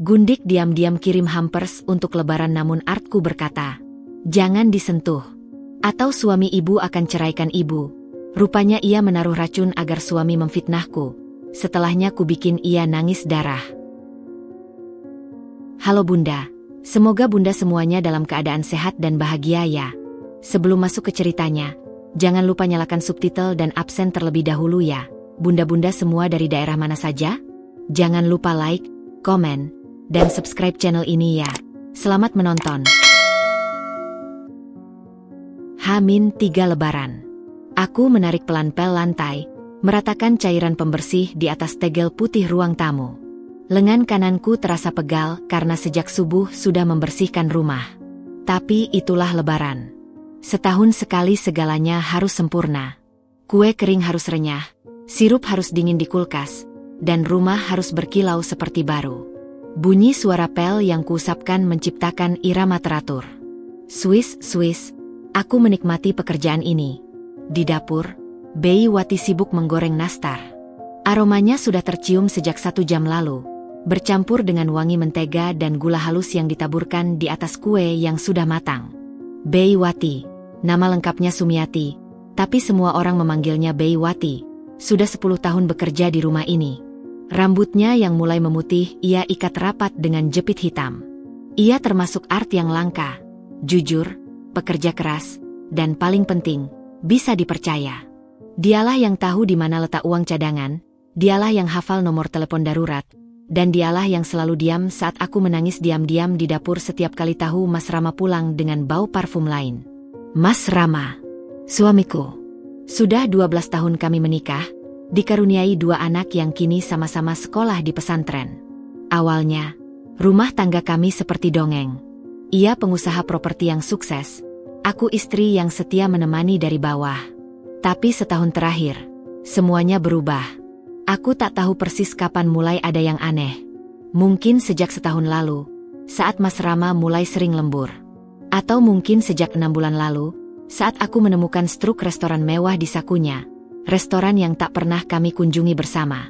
Gundik diam-diam kirim hampers untuk lebaran namun artku berkata, "Jangan disentuh. Atau suami ibu akan ceraikan ibu." Rupanya ia menaruh racun agar suami memfitnahku. Setelahnya ku bikin ia nangis darah. Halo Bunda, semoga Bunda semuanya dalam keadaan sehat dan bahagia ya. Sebelum masuk ke ceritanya, jangan lupa nyalakan subtitle dan absen terlebih dahulu ya. Bunda-bunda semua dari daerah mana saja? Jangan lupa like, komen, dan subscribe channel ini ya. Selamat menonton. H-3 Lebaran. Aku menarik pelan pel lantai, meratakan cairan pembersih di atas tegel putih ruang tamu. Lengan kananku terasa pegal karena sejak subuh sudah membersihkan rumah. Tapi itulah Lebaran. Setahun sekali segalanya harus sempurna. Kue kering harus renyah, sirup harus dingin di kulkas, dan rumah harus berkilau seperti baru. Bunyi suara pel yang kuusapkan menciptakan irama teratur. Swiss, aku menikmati pekerjaan ini. Di dapur, Bei Wati sibuk menggoreng nastar. Aromanya sudah tercium sejak 1 jam lalu, bercampur dengan wangi mentega dan gula halus yang ditaburkan di atas kue yang sudah matang. Bei Wati, nama lengkapnya Sumiati, tapi semua orang memanggilnya Bei Wati. Sudah 10 tahun bekerja di rumah ini. Rambutnya yang mulai memutih ia ikat rapat dengan jepit hitam. Ia termasuk art yang langka, jujur, pekerja keras, dan paling penting, bisa dipercaya. Dialah yang tahu di mana letak uang cadangan, dialah yang hafal nomor telepon darurat, dan dialah yang selalu diam saat aku menangis diam-diam di dapur setiap kali tahu Mas Rama pulang dengan bau parfum lain. Mas Rama, suamiku. Sudah 12 tahun kami menikah, dikaruniai 2 anak yang kini sama-sama sekolah di pesantren. Awalnya, rumah tangga kami seperti dongeng. Ia pengusaha properti yang sukses, aku istri yang setia menemani dari bawah. Tapi setahun terakhir, semuanya berubah. Aku tak tahu persis kapan mulai ada yang aneh. Mungkin sejak setahun lalu, saat Mas Rama mulai sering lembur. Atau mungkin sejak 6 bulan lalu, saat aku menemukan struk restoran mewah di sakunya. Restoran yang tak pernah kami kunjungi bersama.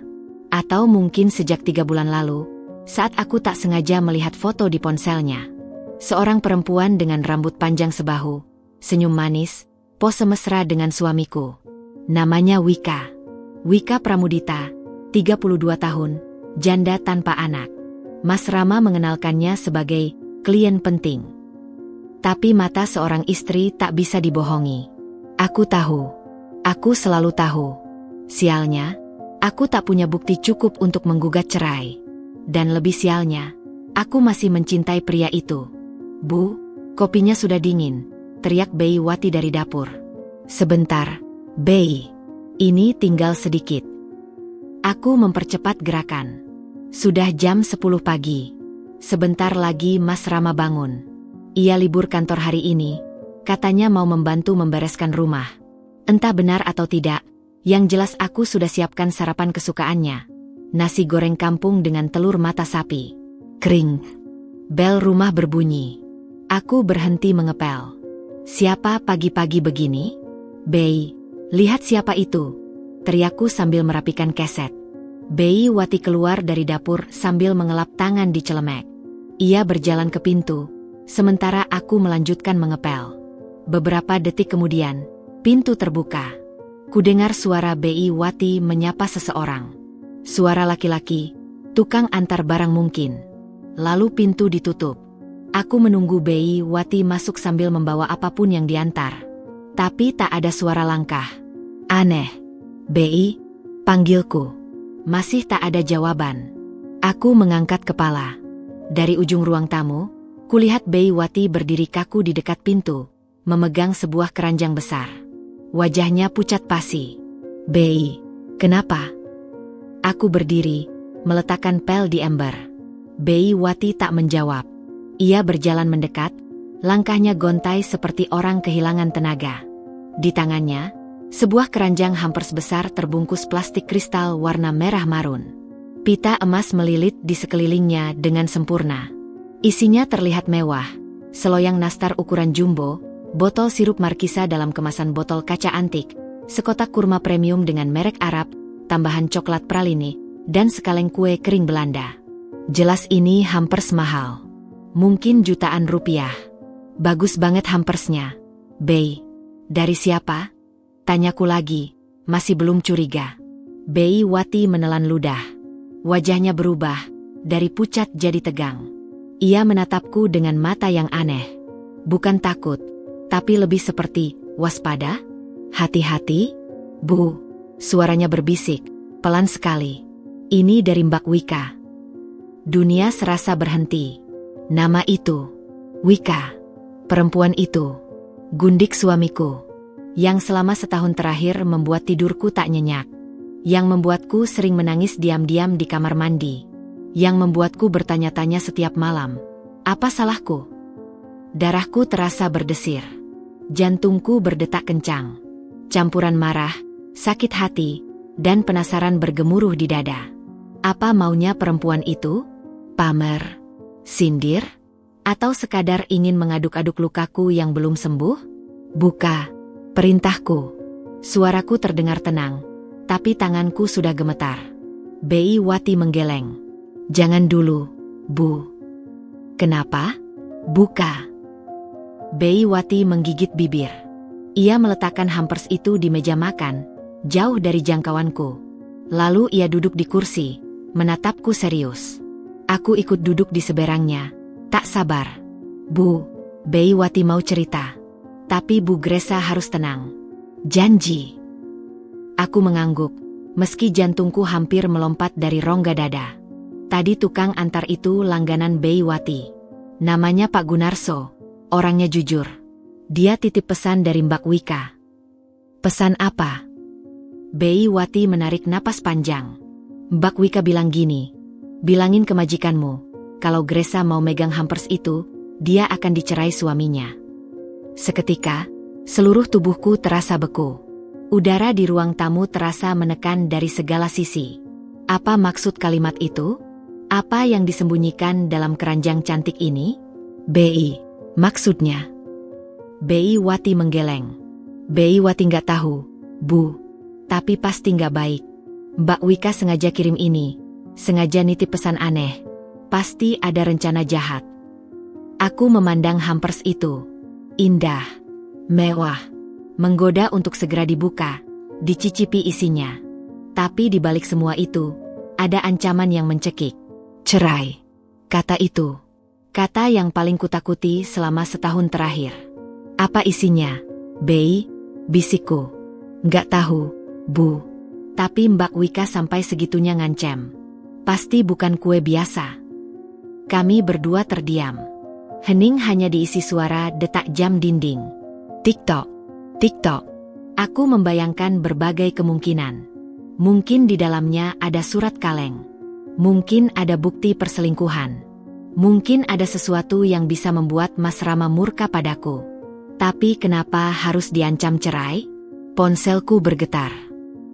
Atau mungkin sejak 3 bulan lalu, saat aku tak sengaja melihat foto di ponselnya. Seorang perempuan dengan rambut panjang sebahu, senyum manis, pose mesra dengan suamiku. Namanya Wika. Wika Pramudita, 32 tahun, janda tanpa anak. Mas Rama mengenalkannya sebagai klien penting. Tapi mata seorang istri tak bisa dibohongi. Aku tahu. Aku selalu tahu. Sialnya, aku tak punya bukti cukup untuk menggugat cerai. Dan lebih sialnya, aku masih mencintai pria itu. Bu, kopinya sudah dingin, teriak Bei Wati dari dapur. Sebentar, Bei. Ini tinggal sedikit. Aku mempercepat gerakan. Sudah jam 10 pagi. Sebentar lagi Mas Rama bangun. Ia libur kantor hari ini, katanya mau membantu membereskan rumah. Entah benar atau tidak, yang jelas aku sudah siapkan sarapan kesukaannya. Nasi goreng kampung dengan telur mata sapi. Kring. Bel rumah berbunyi. Aku berhenti mengepel. Siapa pagi-pagi begini? Bei, lihat siapa itu, teriakku sambil merapikan keset. Bei Wati keluar dari dapur sambil mengelap tangan di celemek. Ia berjalan ke pintu, sementara aku melanjutkan mengepel. Beberapa detik kemudian, pintu terbuka. Kudengar suara Bei Wati menyapa seseorang. Suara laki-laki, tukang antar barang mungkin. Lalu pintu ditutup. Aku menunggu Bei Wati masuk sambil membawa apapun yang diantar. Tapi tak ada suara langkah. Aneh. Bei, panggilku. Masih tak ada jawaban. Aku mengangkat kepala. Dari ujung ruang tamu, kulihat Bei Wati berdiri kaku di dekat pintu, memegang sebuah keranjang besar. Wajahnya pucat pasi. Bei, kenapa? Aku berdiri, meletakkan pel di ember. Bei Wati tak menjawab. Ia berjalan mendekat, langkahnya gontai seperti orang kehilangan tenaga. Di tangannya, sebuah keranjang hampers besar terbungkus plastik kristal warna merah marun. Pita emas melilit di sekelilingnya dengan sempurna. Isinya terlihat mewah, seloyang nastar ukuran jumbo, botol sirup markisa dalam kemasan botol kaca antik, sekotak kurma premium dengan merek Arab, tambahan coklat praline, dan sekaleng kue kering Belanda. Jelas ini hampers mahal. Mungkin jutaan rupiah. Bagus banget hampersnya. Bei, dari siapa? Tanyaku lagi, masih belum curiga. Bei Wati menelan ludah. Wajahnya berubah, dari pucat jadi tegang. Ia menatapku dengan mata yang aneh. Bukan takut, tapi lebih seperti, waspada? Hati-hati? Bu, suaranya berbisik, pelan sekali. Ini dari Mbak Wika. Dunia serasa berhenti. Nama itu, Wika. Perempuan itu, gundik suamiku. Yang selama setahun terakhir membuat tidurku tak nyenyak. Yang membuatku sering menangis diam-diam di kamar mandi. Yang membuatku bertanya-tanya setiap malam. Apa salahku? Darahku terasa berdesir. Jantungku berdetak kencang. Campuran marah, sakit hati, dan penasaran bergemuruh di dada. Apa maunya perempuan itu? Pamer? Sindir? Atau sekadar ingin mengaduk-aduk lukaku yang belum sembuh? Buka, perintahku. Suaraku terdengar tenang, tapi tanganku sudah gemetar. Bei Wati menggeleng. Jangan dulu, Bu. Kenapa? Buka. Bei Wati menggigit bibir. Ia meletakkan hampers itu di meja makan, jauh dari jangkauanku. Lalu ia duduk di kursi, menatapku serius. Aku ikut duduk di seberangnya, tak sabar. Bu, Bei Wati mau cerita. Tapi Bu Gresa harus tenang. Janji. Aku mengangguk, meski jantungku hampir melompat dari rongga dada. Tadi tukang antar itu langganan Bei Wati. Namanya Pak Gunarso, orangnya jujur. Dia titip pesan dari Mbak Wika. Pesan apa? Bei Wati menarik napas panjang. Mbak Wika bilang gini, bilangin ke majikanmu, kalau Gresa mau megang hampers itu, dia akan dicerai suaminya. Seketika, seluruh tubuhku terasa beku. Udara di ruang tamu terasa menekan dari segala sisi. Apa maksud kalimat itu? Apa yang disembunyikan dalam keranjang cantik ini? Bei, maksudnya. Bei Wati menggeleng. Bei Wati nggak tahu, Bu. Tapi pasti nggak baik. Mbak Wika sengaja kirim ini. Sengaja nitip pesan aneh. Pasti ada rencana jahat. Aku memandang hampers itu. Indah. Mewah. Menggoda untuk segera dibuka. Dicicipi isinya. Tapi di balik semua itu, ada ancaman yang mencekik. Cerai. Kata itu. Kata yang paling kutakuti selama setahun terakhir. Apa isinya? Bei, bisikku. Nggak tahu, Bu. Tapi Mbak Wika sampai segitunya ngancam. Pasti bukan kue biasa. Kami berdua terdiam. Hening hanya diisi suara detak jam dinding. Tik-tok, tik-tok. Aku membayangkan berbagai kemungkinan. Mungkin di dalamnya ada surat kaleng. Mungkin ada bukti perselingkuhan. Mungkin ada sesuatu yang bisa membuat Mas Rama murka padaku. Tapi kenapa harus diancam cerai? Ponselku bergetar.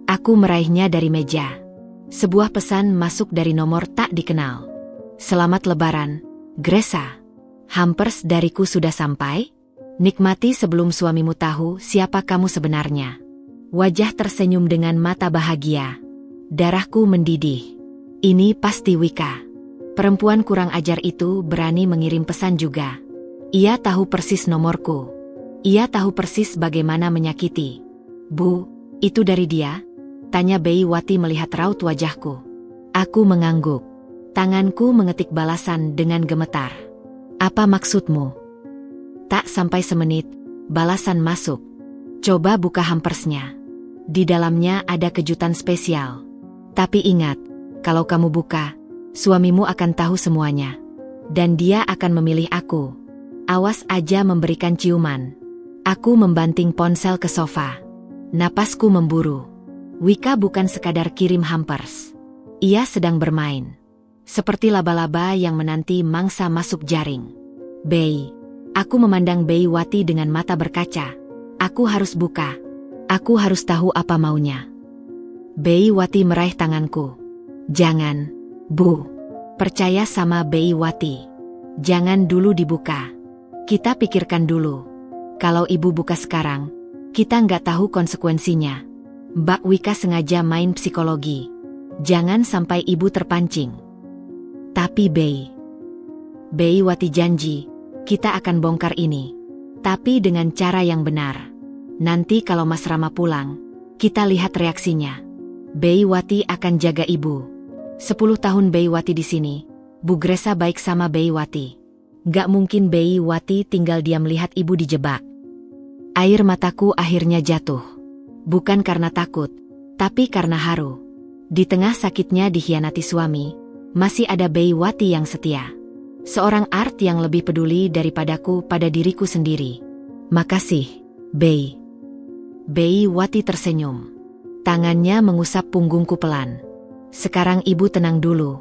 Aku meraihnya dari meja. Sebuah pesan masuk dari nomor tak dikenal. Selamat Lebaran, Gresa. Hampers dariku sudah sampai. Nikmati sebelum suamimu tahu siapa kamu sebenarnya. Wajah tersenyum dengan mata bahagia. Darahku mendidih. Ini pasti Wika. Perempuan kurang ajar itu berani mengirim pesan juga. Ia tahu persis nomorku. Ia tahu persis bagaimana menyakiti. Bu, itu dari dia? Tanya Bei Wati melihat raut wajahku. Aku mengangguk. Tanganku mengetik balasan dengan gemetar. Apa maksudmu? Tak sampai semenit, balasan masuk. Coba buka hampersnya. Di dalamnya ada kejutan spesial. Tapi ingat, kalau kamu buka, suamimu akan tahu semuanya. Dan dia akan memilih aku. Awas aja memberikan ciuman. Aku membanting ponsel ke sofa. Napasku memburu. Wika bukan sekadar kirim hampers. Ia sedang bermain. Seperti laba-laba yang menanti mangsa masuk jaring. Bei. Aku memandang Bei Wati dengan mata berkaca. Aku harus buka. Aku harus tahu apa maunya. Bei Wati meraih tanganku. Jangan, Bu. Percaya sama Bei Wati. Jangan dulu dibuka. Kita pikirkan dulu. Kalau ibu buka sekarang, kita nggak tahu konsekuensinya. Mbak Wika sengaja main psikologi. Jangan sampai ibu terpancing. Tapi Beiwati janji, kita akan bongkar ini. Tapi dengan cara yang benar. Nanti kalau Mas Rama pulang, kita lihat reaksinya. Beiwati akan jaga ibu. 10 tahun Beiwati di sini. Bu Gresa baik sama Beiwati. Gak mungkin Beiwati tinggal diam lihat ibu dijebak. Air mataku akhirnya jatuh. Bukan karena takut, tapi karena haru. Di tengah sakitnya dikhianati suami, masih ada Beiwati yang setia. Seorang art yang lebih peduli daripadaku pada diriku sendiri. Makasih, Beiwati tersenyum. Tangannya mengusap punggungku pelan. Sekarang ibu tenang dulu.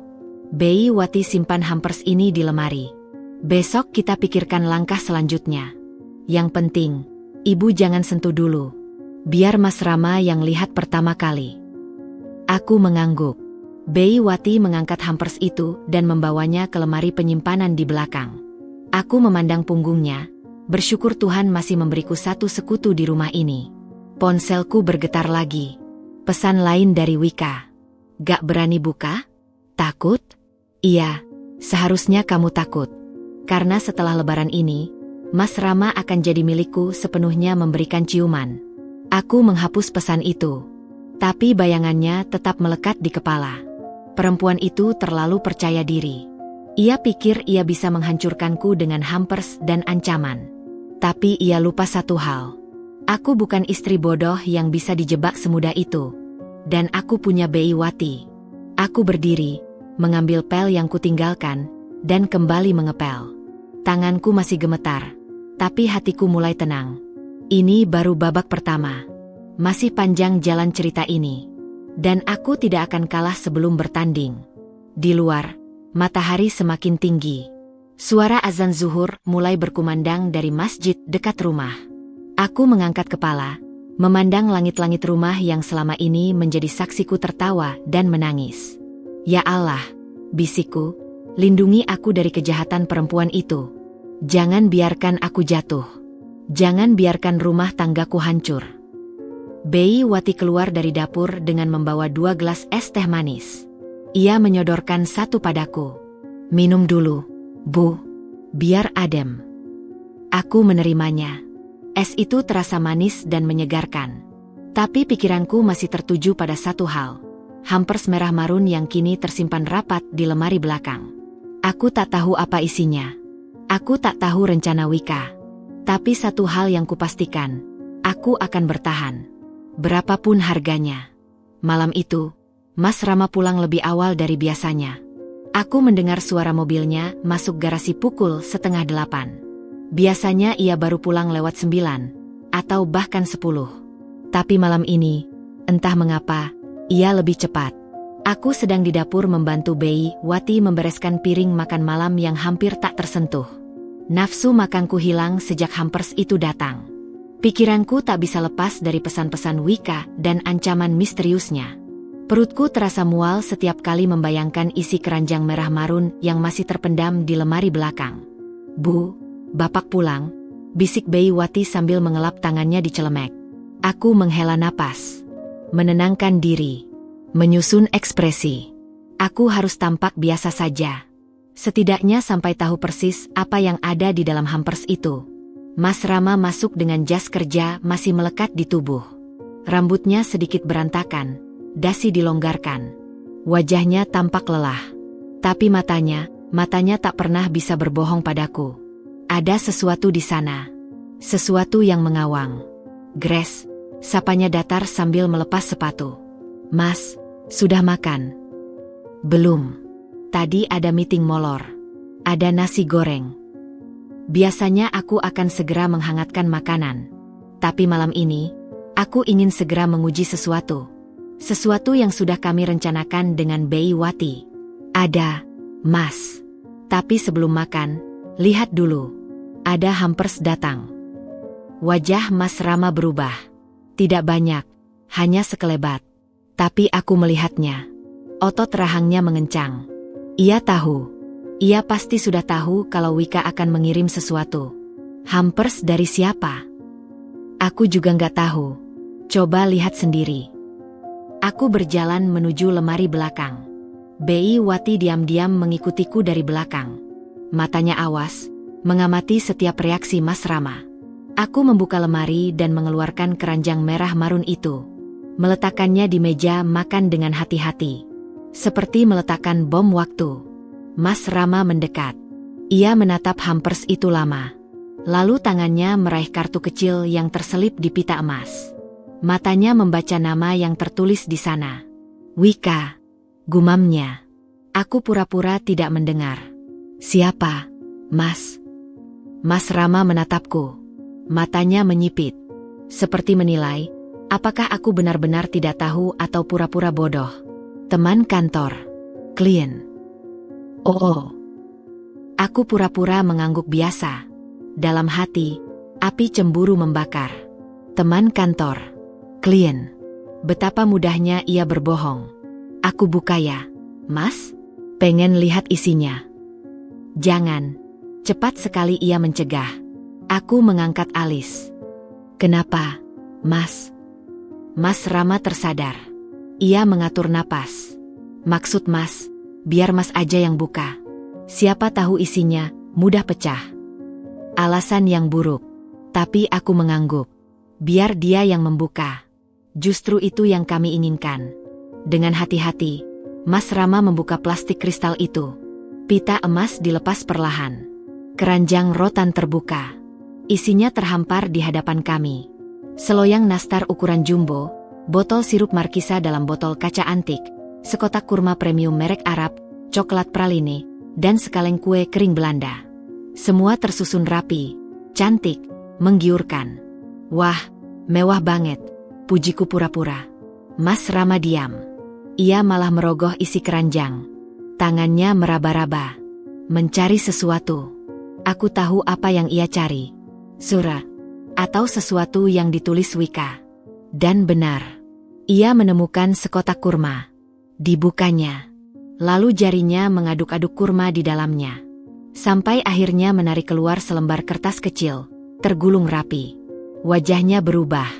Beiwati simpan hampers ini di lemari. Besok kita pikirkan langkah selanjutnya. Yang penting, ibu jangan sentuh dulu. Biar Mas Rama yang lihat pertama kali. Aku mengangguk. Beiwati mengangkat hampers itu dan membawanya ke lemari penyimpanan di belakang. Aku memandang punggungnya, bersyukur Tuhan masih memberiku satu sekutu di rumah ini. Ponselku bergetar lagi. Pesan lain dari Wika. Gak berani buka? Takut? Iya, seharusnya kamu takut. Karena setelah lebaran ini, Mas Rama akan jadi milikku sepenuhnya memberikan ciuman. Aku menghapus pesan itu. Tapi bayangannya tetap melekat di kepala. Perempuan itu terlalu percaya diri. Ia pikir ia bisa menghancurkanku dengan hampers dan ancaman. Tapi ia lupa satu hal. Aku bukan istri bodoh yang bisa dijebak semudah itu. Dan aku punya Beiwati. Aku berdiri, mengambil pel yang kutinggalkan, dan kembali mengepel. Tanganku masih gemetar, tapi hatiku mulai tenang. Ini baru babak pertama. Masih panjang jalan cerita ini. Dan aku tidak akan kalah sebelum bertanding. Di luar, matahari semakin tinggi. Suara azan zuhur mulai berkumandang dari masjid dekat rumah. Aku mengangkat kepala, memandang langit-langit rumah yang selama ini menjadi saksiku tertawa dan menangis. Ya Allah, bisikku, lindungi aku dari kejahatan perempuan itu. Jangan biarkan aku jatuh. Jangan biarkan rumah tanggaku hancur. Beiwati keluar dari dapur dengan membawa 2 gelas es teh manis. Ia menyodorkan satu padaku. Minum dulu, Bu. Biar adem. Aku menerimanya. Es itu terasa manis dan menyegarkan. Tapi pikiranku masih tertuju pada satu hal. Hampers merah marun yang kini tersimpan rapat di lemari belakang. Aku tak tahu apa isinya. Aku tak tahu rencana Wika. Tapi satu hal yang kupastikan, aku akan bertahan. Berapapun harganya. Malam itu, Mas Rama pulang lebih awal dari biasanya. Aku mendengar suara mobilnya masuk garasi pukul 7:30. Biasanya ia baru pulang lewat 9, atau bahkan 10. Tapi malam ini, entah mengapa, ia lebih cepat. Aku sedang di dapur membantu Beiwati membereskan piring makan malam yang hampir tak tersentuh. Nafsu makanku hilang sejak hampers itu datang. Pikiranku tak bisa lepas dari pesan-pesan Wika dan ancaman misteriusnya. Perutku terasa mual setiap kali membayangkan isi keranjang merah marun yang masih terpendam di lemari belakang. Bu, Bapak pulang, bisik Beiwati sambil mengelap tangannya di celemek. Aku menghela napas, menenangkan diri, menyusun ekspresi. Aku harus tampak biasa saja. Setidaknya sampai tahu persis apa yang ada di dalam hampers itu. Mas Rama masuk dengan jas kerja masih melekat di tubuh. Rambutnya sedikit berantakan, dasi dilonggarkan. Wajahnya tampak lelah. Tapi matanya tak pernah bisa berbohong padaku. Ada sesuatu di sana. Sesuatu yang mengawang. Grace, sapanya datar sambil melepas sepatu. Mas, sudah makan? Belum. Tadi ada meeting molor. Ada nasi goreng. Biasanya aku akan segera menghangatkan makanan. Tapi malam ini, aku ingin segera menguji sesuatu. Sesuatu yang sudah kami rencanakan dengan Beiwati. Ada, Mas. Tapi sebelum makan, lihat dulu. Ada hampers datang. Wajah Mas Rama berubah. Tidak banyak, hanya sekelebat. Tapi aku melihatnya. Otot rahangnya mengencang. Ia tahu. Ia pasti sudah tahu kalau Wika akan mengirim sesuatu. Hampers dari siapa? Aku juga nggak tahu. Coba lihat sendiri. Aku berjalan menuju lemari belakang. Bi Wati diam-diam mengikutiku dari belakang. Matanya awas, mengamati setiap reaksi Mas Rama. Aku membuka lemari dan mengeluarkan keranjang merah marun itu. Meletakkannya di meja makan dengan hati-hati. Seperti meletakkan bom waktu. Mas Rama mendekat. Ia menatap hampers itu lama. Lalu tangannya meraih kartu kecil yang terselip di pita emas. Matanya membaca nama yang tertulis di sana. Wika. Gumamnya. Aku pura-pura tidak mendengar. Siapa, Mas? Mas Rama menatapku. Matanya menyipit. Seperti menilai, apakah aku benar-benar tidak tahu atau pura-pura bodoh. Teman kantor. Klien. Oh. Aku pura-pura mengangguk biasa. Dalam hati, api cemburu membakar. Teman kantor. Klien. Betapa mudahnya ia berbohong. Aku buka ya, Mas? Pengen lihat isinya. Jangan. Cepat sekali ia mencegah. Aku mengangkat alis. Kenapa, Mas? Mas Rama tersadar. Ia mengatur napas. Maksud Mas, biar Mas aja yang buka. Siapa tahu isinya, mudah pecah. Alasan yang buruk. Tapi aku mengangguk. Biar dia yang membuka. Justru itu yang kami inginkan. Dengan hati-hati, Mas Rama membuka plastik kristal itu. Pita emas dilepas perlahan. Keranjang rotan terbuka. Isinya terhampar di hadapan kami. Seloyang nastar ukuran jumbo, botol sirup markisa dalam botol kaca antik, sekotak kurma premium merek Arab, coklat praline, dan sekaleng kue kering Belanda. Semua tersusun rapi, cantik, menggiurkan. Wah, mewah banget, pujiku pura-pura. Mas Rama diam. Ia malah merogoh isi keranjang. Tangannya meraba-raba. Mencari sesuatu. Aku tahu apa yang ia cari. Surat. Atau sesuatu yang ditulis Wika. Dan benar. Ia menemukan sekotak kurma. Dibukanya. Lalu jarinya mengaduk-aduk kurma di dalamnya. Sampai akhirnya menarik keluar selembar kertas kecil. Tergulung rapi. Wajahnya berubah.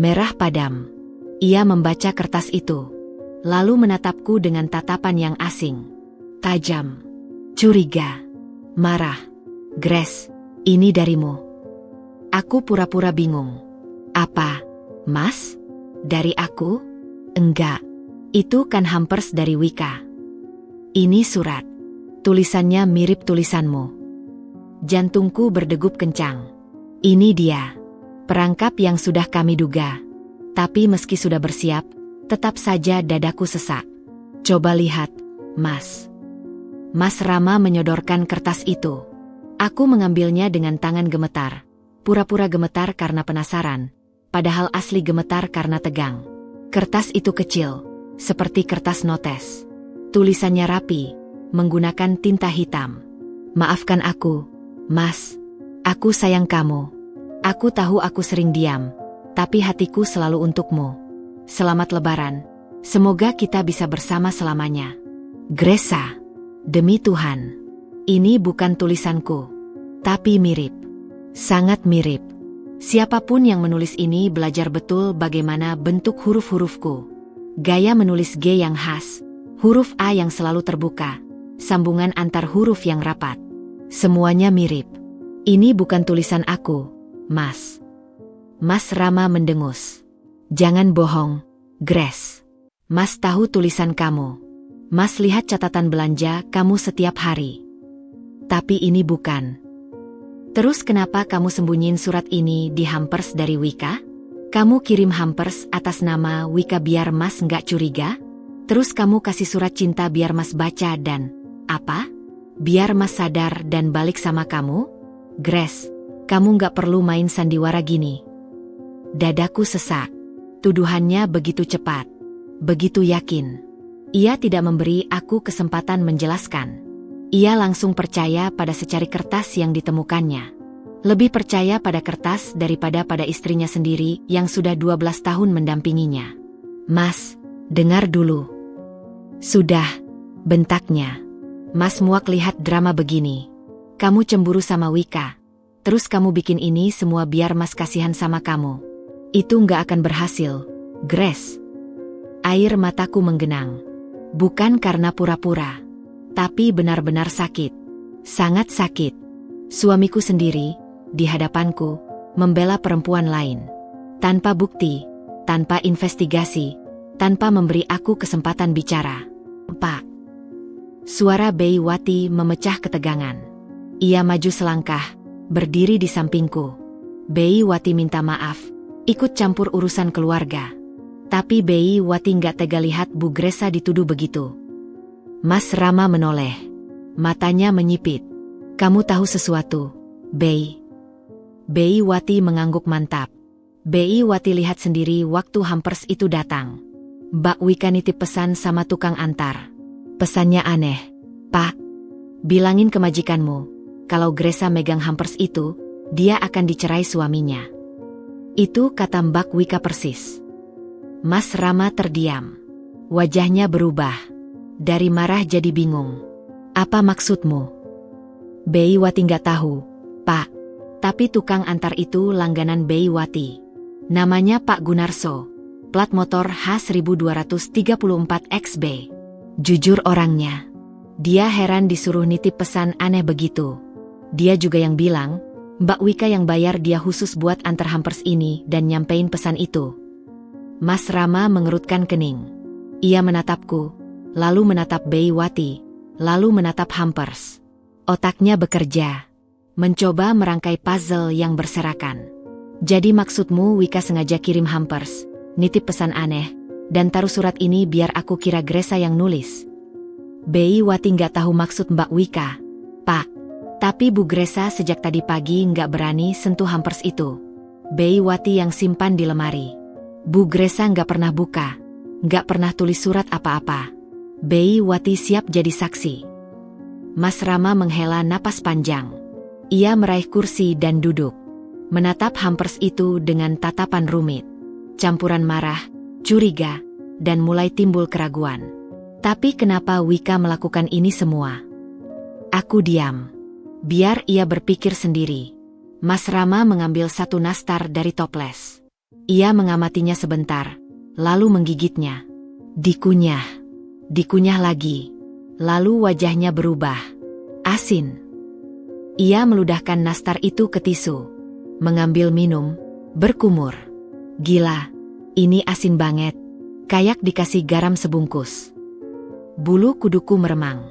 Merah padam. Ia membaca kertas itu. Lalu menatapku dengan tatapan yang asing. Tajam. Curiga. Marah. Grace, ini darimu. Aku pura-pura bingung. Apa, Mas? Dari aku? Enggak. Itu kan hampers dari Wika. Ini surat. Tulisannya mirip tulisanmu. Jantungku berdegup kencang. Ini dia. Perangkap yang sudah kami duga. Tapi meski sudah bersiap, tetap saja dadaku sesak. Coba lihat, Mas. Mas Rama menyodorkan kertas itu. Aku mengambilnya dengan tangan gemetar. Pura-pura gemetar karena penasaran, padahal asli gemetar karena tegang. Kertas itu kecil, seperti kertas notes. Tulisannya rapi, menggunakan tinta hitam. Maafkan aku, Mas. Aku sayang kamu. Aku tahu aku sering diam, tapi hatiku selalu untukmu. Selamat Lebaran. Semoga kita bisa bersama selamanya. Gresa. Demi Tuhan. Ini bukan tulisanku. Tapi mirip. Sangat mirip. Siapapun yang menulis ini belajar betul bagaimana bentuk huruf-hurufku. Gaya menulis G yang khas. Huruf A yang selalu terbuka. Sambungan antar huruf yang rapat. Semuanya mirip. Ini bukan tulisan aku, Mas. Mas Rama mendengus. Jangan bohong, Grace. Mas tahu tulisan kamu. Mas lihat catatan belanja kamu setiap hari. Tapi ini bukan. Terus kenapa kamu sembunyiin surat ini di hampers dari Wika? Kamu kirim hampers atas nama Wika biar Mas nggak curiga? Terus kamu kasih surat cinta biar Mas baca dan, apa? Biar Mas sadar dan balik sama kamu? Grace, kamu nggak perlu main sandiwara gini. Dadaku sesak. Tuduhannya begitu cepat. Begitu yakin. Ia tidak memberi aku kesempatan menjelaskan. Ia langsung percaya pada secari kertas yang ditemukannya. Lebih percaya pada kertas daripada pada istrinya sendiri yang sudah 12 tahun mendampinginya. Mas, dengar dulu. Sudah, bentaknya. Mas muak lihat drama begini. Kamu cemburu sama Wika. Terus kamu bikin ini semua biar Mas kasihan sama kamu. Itu nggak akan berhasil, Grace. Air mataku menggenang. Bukan karena pura-pura. Tapi benar-benar sakit. Sangat sakit. Suamiku sendiri, di hadapanku, membela perempuan lain. Tanpa bukti, tanpa investigasi, tanpa memberi aku kesempatan bicara. Pak. Suara Bei Wati memecah ketegangan. Ia maju selangkah, berdiri di sampingku. Bei Wati minta maaf, ikut campur urusan keluarga. Tapi Bei Wati nggak tega lihat Bu Gresa dituduh begitu. Mas Rama menoleh. Matanya menyipit. Kamu tahu sesuatu, Bei? Bei Wati mengangguk mantap. Bei Wati lihat sendiri waktu hampers itu datang. Mbak Wika nitip pesan sama tukang antar. Pesannya aneh. Pak, bilangin ke majikanmu, kalau Gresa megang hampers itu, dia akan dicerai suaminya. Itu kata Mbak Wika persis. Mas Rama terdiam. Wajahnya berubah. Dari marah jadi bingung. Apa maksudmu? Bei Wati nggak tahu, Pak. Tapi tukang antar itu langganan Bei Wati. Namanya Pak Gunarso. Plat motor H1234XB. Jujur orangnya. Dia heran disuruh nitip pesan aneh begitu. Dia juga yang bilang, Mbak Wika yang bayar dia khusus buat antar hampers ini dan nyampein pesan itu. Mas Rama mengerutkan kening. Ia menatapku. Lalu menatap Bei Wati, lalu menatap hampers. Otaknya bekerja, mencoba merangkai puzzle yang berserakan. Jadi maksudmu Wika sengaja kirim hampers, nitip pesan aneh, dan taruh surat ini biar aku kira Gresa yang nulis. Bei Wati nggak tahu maksud Mbak Wika. Pak, tapi Bu Gresa sejak tadi pagi nggak berani sentuh hampers itu. Bei Wati yang simpan di lemari. Bu Gresa nggak pernah buka, nggak pernah tulis surat apa-apa. Bei Wati siap jadi saksi. Mas Rama menghela napas panjang. Ia meraih kursi dan duduk. Menatap hampers itu dengan tatapan rumit. Campuran marah, curiga, dan mulai timbul keraguan. Tapi kenapa Wika melakukan ini semua? Aku diam. Biar ia berpikir sendiri. Mas Rama mengambil satu nastar dari toples. Ia mengamatinya sebentar, lalu menggigitnya. Dikunyah. Dikunyah lagi. Lalu wajahnya berubah. Asin. Ia meludahkan nastar itu ke tisu. Mengambil minum, berkumur. Gila, ini asin banget. Kayak dikasih garam sebungkus. Bulu kuduku meremang.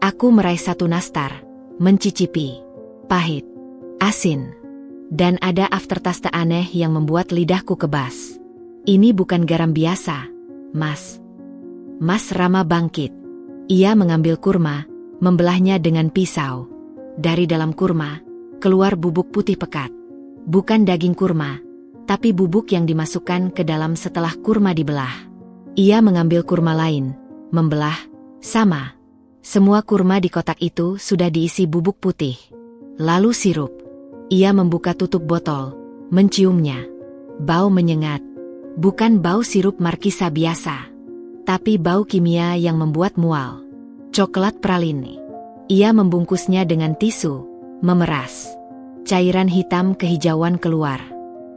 Aku meraih satu nastar, mencicipi. Pahit. Asin. Dan ada aftertaste aneh yang membuat lidahku kebas. Ini bukan garam biasa, Mas. Mas Rama bangkit. Ia mengambil kurma, membelahnya dengan pisau. Dari dalam kurma, keluar bubuk putih pekat. Bukan daging kurma, tapi bubuk yang dimasukkan ke dalam setelah kurma dibelah. Ia mengambil kurma lain, membelah, sama. Semua kurma di kotak itu sudah diisi bubuk putih. Lalu sirup. Ia membuka tutup botol, menciumnya. Bau menyengat. Bukan bau sirup markisa biasa. Tapi bau kimia yang membuat mual. Coklat praline. Ia membungkusnya dengan tisu, memeras. Cairan hitam kehijauan keluar.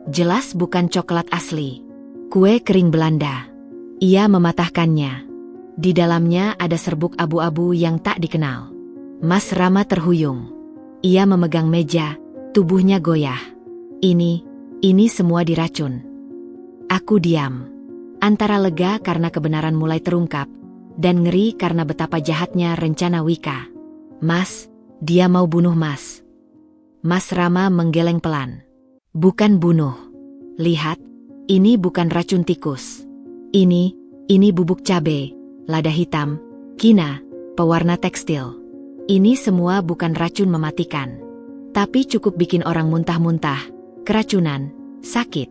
Jelas bukan coklat asli. Kue kering Belanda. Ia mematahkannya. Di dalamnya ada serbuk abu-abu yang tak dikenal. Mas Rama terhuyung. Ia memegang meja, tubuhnya goyah. Ini semua diracun. Aku diam. Antara lega karena kebenaran mulai terungkap, dan ngeri karena betapa jahatnya rencana Wika. Mas, dia mau bunuh Mas. Mas Rama menggeleng pelan. Bukan bunuh. Lihat, ini bukan racun tikus. Ini bubuk cabai, lada hitam, kina, pewarna tekstil. Ini semua bukan racun mematikan. Tapi cukup bikin orang muntah-muntah, keracunan, sakit.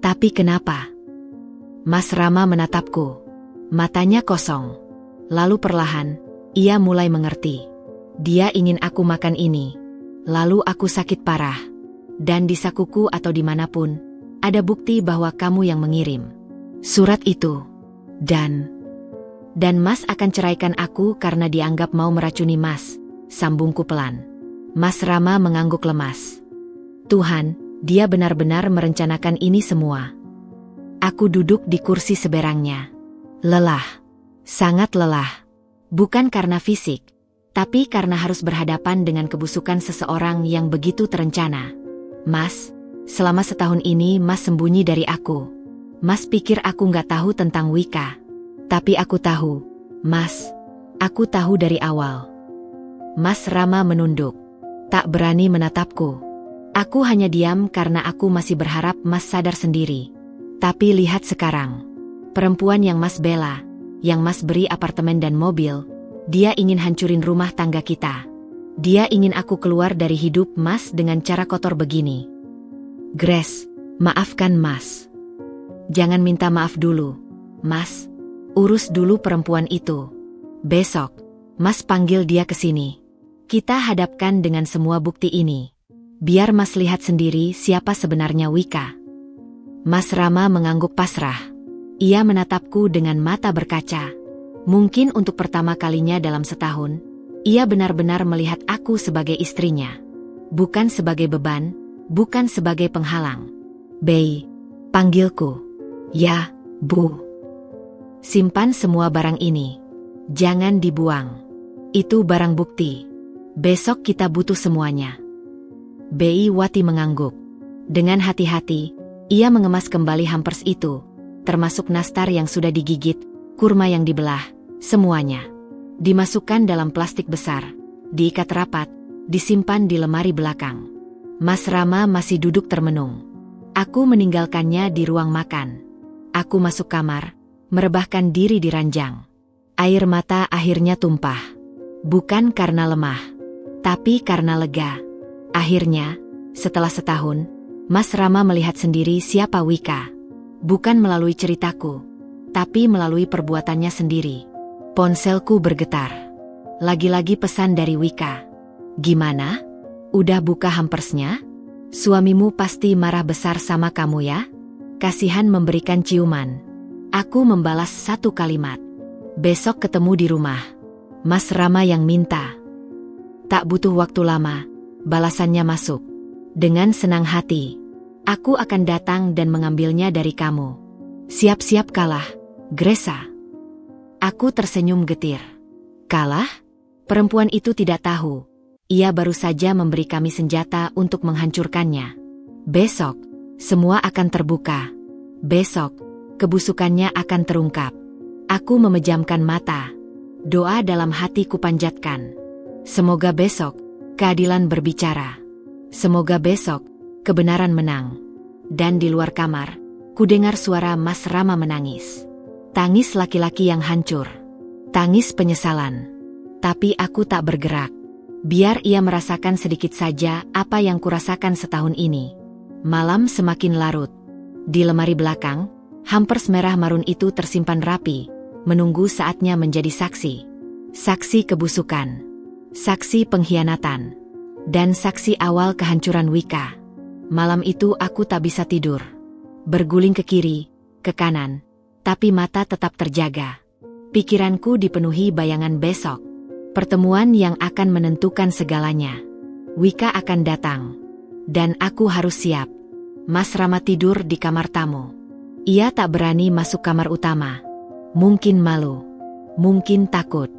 Tapi kenapa? Mas Rama menatapku. Matanya kosong. Lalu perlahan, ia mulai mengerti. Dia ingin aku makan ini. Lalu aku sakit parah. Dan di sakuku atau dimanapun, ada bukti bahwa kamu yang mengirim surat itu. Dan Mas akan ceraikan aku karena dianggap mau meracuni Mas, sambungku pelan. Mas Rama mengangguk lemas. Tuhan, dia benar-benar merencanakan ini semua. Aku duduk di kursi seberangnya. Lelah. Sangat lelah. Bukan karena fisik, tapi karena harus berhadapan dengan kebusukan seseorang yang begitu terencana. Mas, selama setahun ini Mas sembunyi dari aku. Mas pikir aku nggak tahu tentang Wika. Tapi aku tahu, Mas. Aku tahu dari awal. Mas Rama menunduk. Tak berani menatapku. Aku hanya diam karena aku masih berharap Mas sadar sendiri. Tapi lihat sekarang. Perempuan yang Mas bela, yang Mas beri apartemen dan mobil, dia ingin hancurin rumah tangga kita. Dia ingin aku keluar dari hidup Mas dengan cara kotor begini. Grace, maafkan Mas. Jangan minta maaf dulu, Mas. Urus dulu perempuan itu. Besok, Mas panggil dia ke sini. Kita hadapkan dengan semua bukti ini. Biar Mas lihat sendiri siapa sebenarnya Wika. Mas Rama mengangguk pasrah. Ia menatapku dengan mata berkaca. Mungkin untuk pertama kalinya dalam setahun, ia benar-benar melihat aku sebagai istrinya. Bukan sebagai beban, bukan sebagai penghalang. Bei, panggilku. Ya, Bu. Simpan semua barang ini. Jangan dibuang. Itu barang bukti. Besok kita butuh semuanya. Bei Wati mengangguk. Dengan hati-hati, ia mengemas kembali hampers itu, termasuk nastar yang sudah digigit, kurma yang dibelah, semuanya. Dimasukkan dalam plastik besar, diikat rapat, disimpan di lemari belakang. Mas Rama masih duduk termenung. Aku meninggalkannya di ruang makan. Aku masuk kamar, merebahkan diri di ranjang. Air mata akhirnya tumpah. Bukan karena lemah, tapi karena lega. Akhirnya, setelah setahun, Mas Rama melihat sendiri siapa Wika. Bukan melalui ceritaku, tapi melalui perbuatannya sendiri. Ponselku bergetar. Lagi-lagi pesan dari Wika. Gimana? Udah buka hampersnya? Suamimu pasti marah besar sama kamu ya? Kasihan memberikan ciuman. Aku membalas satu kalimat. Besok ketemu di rumah. Mas Rama yang minta. Tak butuh waktu lama. Balasannya masuk. Dengan senang hati, aku akan datang dan mengambilnya dari kamu. Siap-siap kalah, Gresa. Aku tersenyum getir. Kalah? Perempuan itu tidak tahu. Ia baru saja memberi kami senjata untuk menghancurkannya. Besok, semua akan terbuka. Besok, kebusukannya akan terungkap. Aku memejamkan mata. Doa dalam hati kupanjatkan. Semoga besok, keadilan berbicara. Semoga besok, kebenaran menang. Dan di luar kamar, kudengar suara Mas Rama menangis. Tangis laki-laki yang hancur. Tangis penyesalan. Tapi aku tak bergerak. Biar ia merasakan sedikit saja apa yang kurasakan setahun ini. Malam semakin larut. Di lemari belakang, hampers merah marun itu tersimpan rapi, menunggu saatnya menjadi saksi. Saksi kebusukan. Saksi pengkhianatan. Dan saksi awal kehancuran Wika. Malam itu aku tak bisa tidur. Berguling ke kiri, ke kanan, tapi mata tetap terjaga. Pikiranku dipenuhi bayangan besok. Pertemuan yang akan menentukan segalanya. Wika akan datang. Dan aku harus siap. Mas Rama tidur di kamar tamu. Ia tak berani masuk kamar utama. Mungkin malu. Mungkin takut.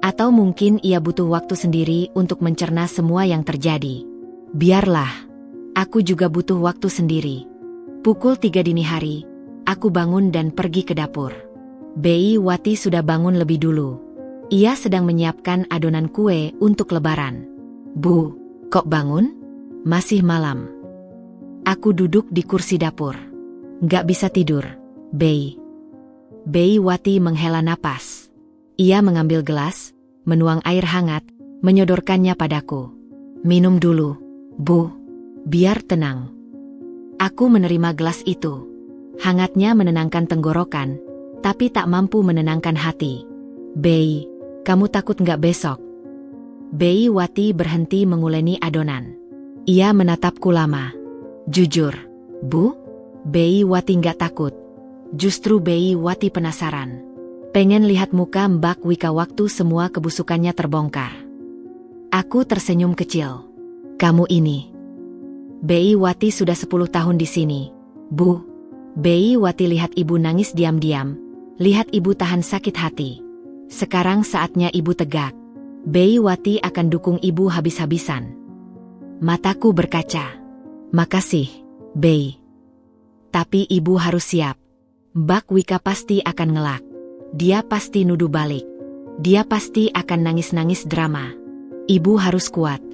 Atau mungkin ia butuh waktu sendiri untuk mencerna semua yang terjadi. Biarlah. Aku juga butuh waktu sendiri. Pukul 3 dini hari, aku bangun dan pergi ke dapur. Bei Wati sudah bangun lebih dulu. Ia sedang menyiapkan adonan kue untuk lebaran. Bu, kok bangun? Masih malam. Aku duduk di kursi dapur. Nggak bisa tidur, Bei. Bei Wati menghela napas. Ia mengambil gelas, menuang air hangat, menyodorkannya padaku. Minum dulu, Bu. Biar tenang. Aku menerima gelas itu. Hangatnya menenangkan tenggorokan, tapi tak mampu menenangkan hati. Bei, kamu takut nggak besok? Bei Wati berhenti menguleni adonan. Ia menatapku lama. Jujur, Bu? Bei Wati nggak takut. Justru Bei Wati penasaran. Pengen lihat muka Mbak Wika waktu semua kebusukannya terbongkar. Aku tersenyum kecil. Kamu ini. Bei Wati sudah 10 tahun di sini, Bu. Bei Wati lihat ibu nangis diam-diam. Lihat ibu tahan sakit hati. Sekarang saatnya ibu tegak. Bei Wati akan dukung ibu habis-habisan. Mataku berkaca. Makasih, Bei. Tapi ibu harus siap. Mbak Wika pasti akan ngelak. Dia pasti nuduh balik. Dia pasti akan nangis-nangis drama. Ibu harus kuat.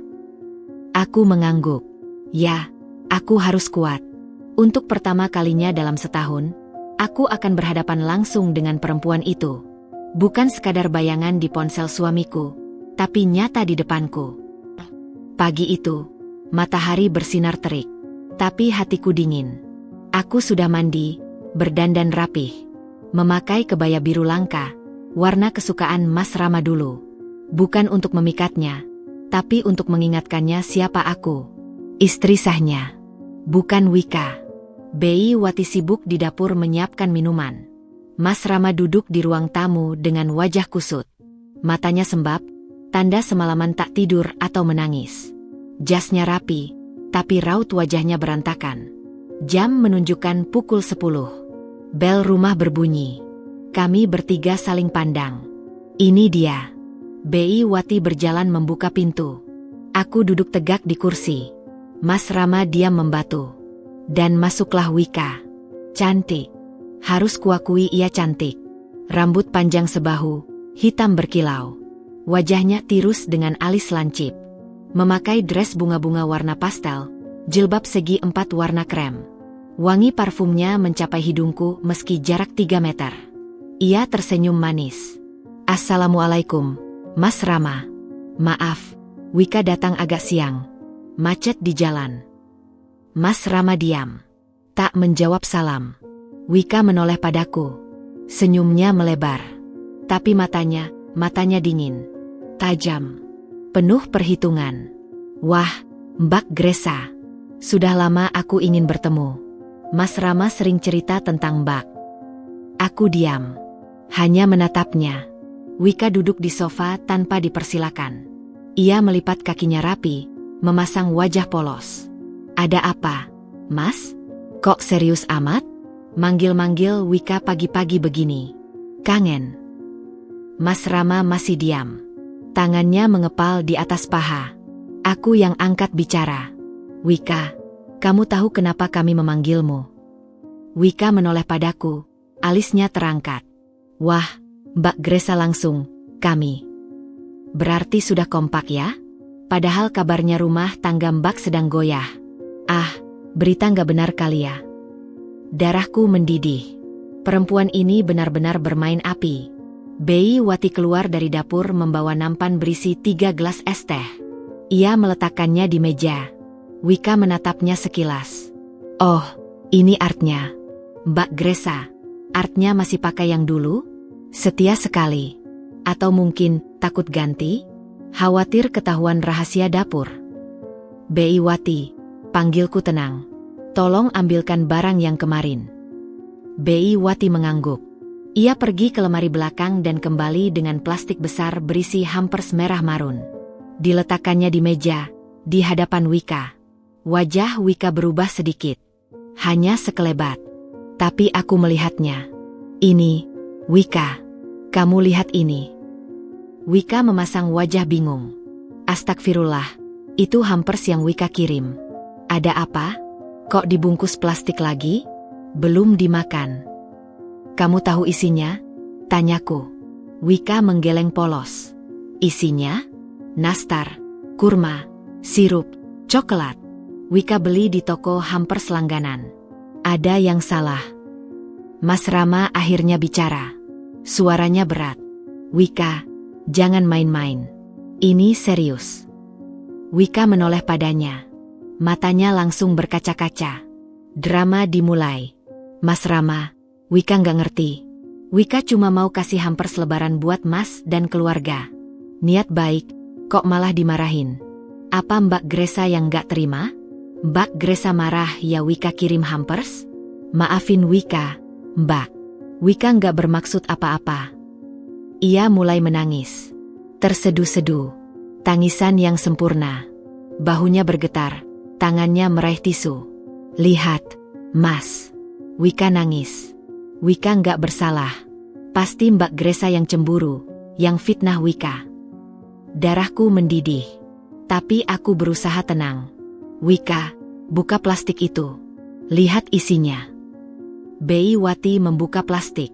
Aku mengangguk. Ya, aku harus kuat. Untuk pertama kalinya dalam setahun, aku akan berhadapan langsung dengan perempuan itu. Bukan sekadar bayangan di ponsel suamiku, tapi nyata di depanku. Pagi itu, matahari bersinar terik, tapi hatiku dingin. Aku sudah mandi, berdandan rapih, memakai kebaya biru langka, warna kesukaan Mas Rama dulu. Bukan untuk memikatnya, tapi untuk mengingatkannya siapa aku. Istri sahnya, bukan Wika. Bei Wati sibuk di dapur menyiapkan minuman. Mas Rama duduk di ruang tamu dengan wajah kusut. Matanya sembab, tanda semalaman tak tidur atau menangis. Jasnya rapi, tapi raut wajahnya berantakan. Jam menunjukkan pukul 10. Bel rumah berbunyi. Kami bertiga saling pandang. Ini dia. Bei Wati berjalan membuka pintu. Aku duduk tegak di kursi. Mas Rama diam membatu. Dan masuklah Wika. Cantik. Harus kuakui ia cantik. Rambut panjang sebahu, hitam berkilau. Wajahnya tirus dengan alis lancip. Memakai dress bunga-bunga warna pastel, jilbab segi 4 warna krem. Wangi parfumnya mencapai hidungku meski jarak 3 meter. Ia tersenyum manis. Assalamualaikum, Mas Rama. Maaf, Wika datang agak siang. Macet di jalan. Mas Rama diam. Tak menjawab salam. Wika menoleh padaku. Senyumnya melebar. Tapi matanya dingin. Tajam. Penuh perhitungan. Wah, Mbak Gresa. Sudah lama aku ingin bertemu. Mas Rama sering cerita tentang Mbak. Aku diam. Hanya menatapnya. Wika duduk di sofa tanpa dipersilakan. Ia melipat kakinya rapi, memasang wajah polos. Ada apa, Mas? Kok serius amat? Manggil-manggil Wika pagi-pagi begini. Kangen. Mas Rama masih diam. Tangannya mengepal di atas paha. Aku yang angkat bicara. Wika, kamu tahu kenapa kami memanggilmu? Wika menoleh padaku, alisnya terangkat. Wah, Mbak Gresa langsung, kami. Berarti sudah kompak ya? Padahal kabarnya rumah tangga Mbak sedang goyah. Ah, berita nggak benar kali ya? Darahku mendidih. Perempuan ini benar-benar bermain api. Bei Wati keluar dari dapur membawa nampan berisi 3 gelas es teh. Ia meletakkannya di meja. Wika menatapnya sekilas. Oh, ini artnya. Mbak Gresa, artnya masih pakai yang dulu? Setia sekali. Atau mungkin takut ganti? Khawatir ketahuan rahasia dapur. Bei Wati, panggilku tenang. Tolong ambilkan barang yang kemarin. Bei Wati mengangguk. Ia pergi ke lemari belakang dan kembali dengan plastik besar berisi hampers merah marun. Diletakkannya di meja, di hadapan Wika. Wajah Wika berubah sedikit. Hanya sekelebat. Tapi aku melihatnya. Ini, Wika. Kamu lihat ini. Wika memasang wajah bingung. Astagfirullah, itu hampers yang Wika kirim. Ada apa? Kok dibungkus plastik lagi? Belum dimakan. Kamu tahu isinya? Tanyaku. Wika menggeleng polos. Isinya? Nastar, kurma, sirup, coklat. Wika beli di toko hampers langganan. Ada yang salah. Mas Rama akhirnya bicara. Suaranya berat. Wika, jangan main-main. Ini serius. Wika menoleh padanya. Matanya langsung berkaca-kaca. Drama dimulai. Mas Rama, Wika nggak ngerti. Wika cuma mau kasih hampers lebaran buat Mas dan keluarga. Niat baik, kok malah dimarahin. Apa Mbak Gresa yang nggak terima? Mbak Gresa marah ya Wika kirim hampers? Maafin Wika, Mbak. Wika nggak bermaksud apa-apa. Ia mulai menangis. Terseduh-seduh. Tangisan yang sempurna. Bahunya bergetar, tangannya meraih tisu. Lihat, Mas. Wika nangis. Wika nggak bersalah. Pasti Mbak Gresa yang cemburu, yang fitnah Wika. Darahku mendidih. Tapi aku berusaha tenang. Wika, buka plastik itu. Lihat isinya. Beiwati membuka plastik.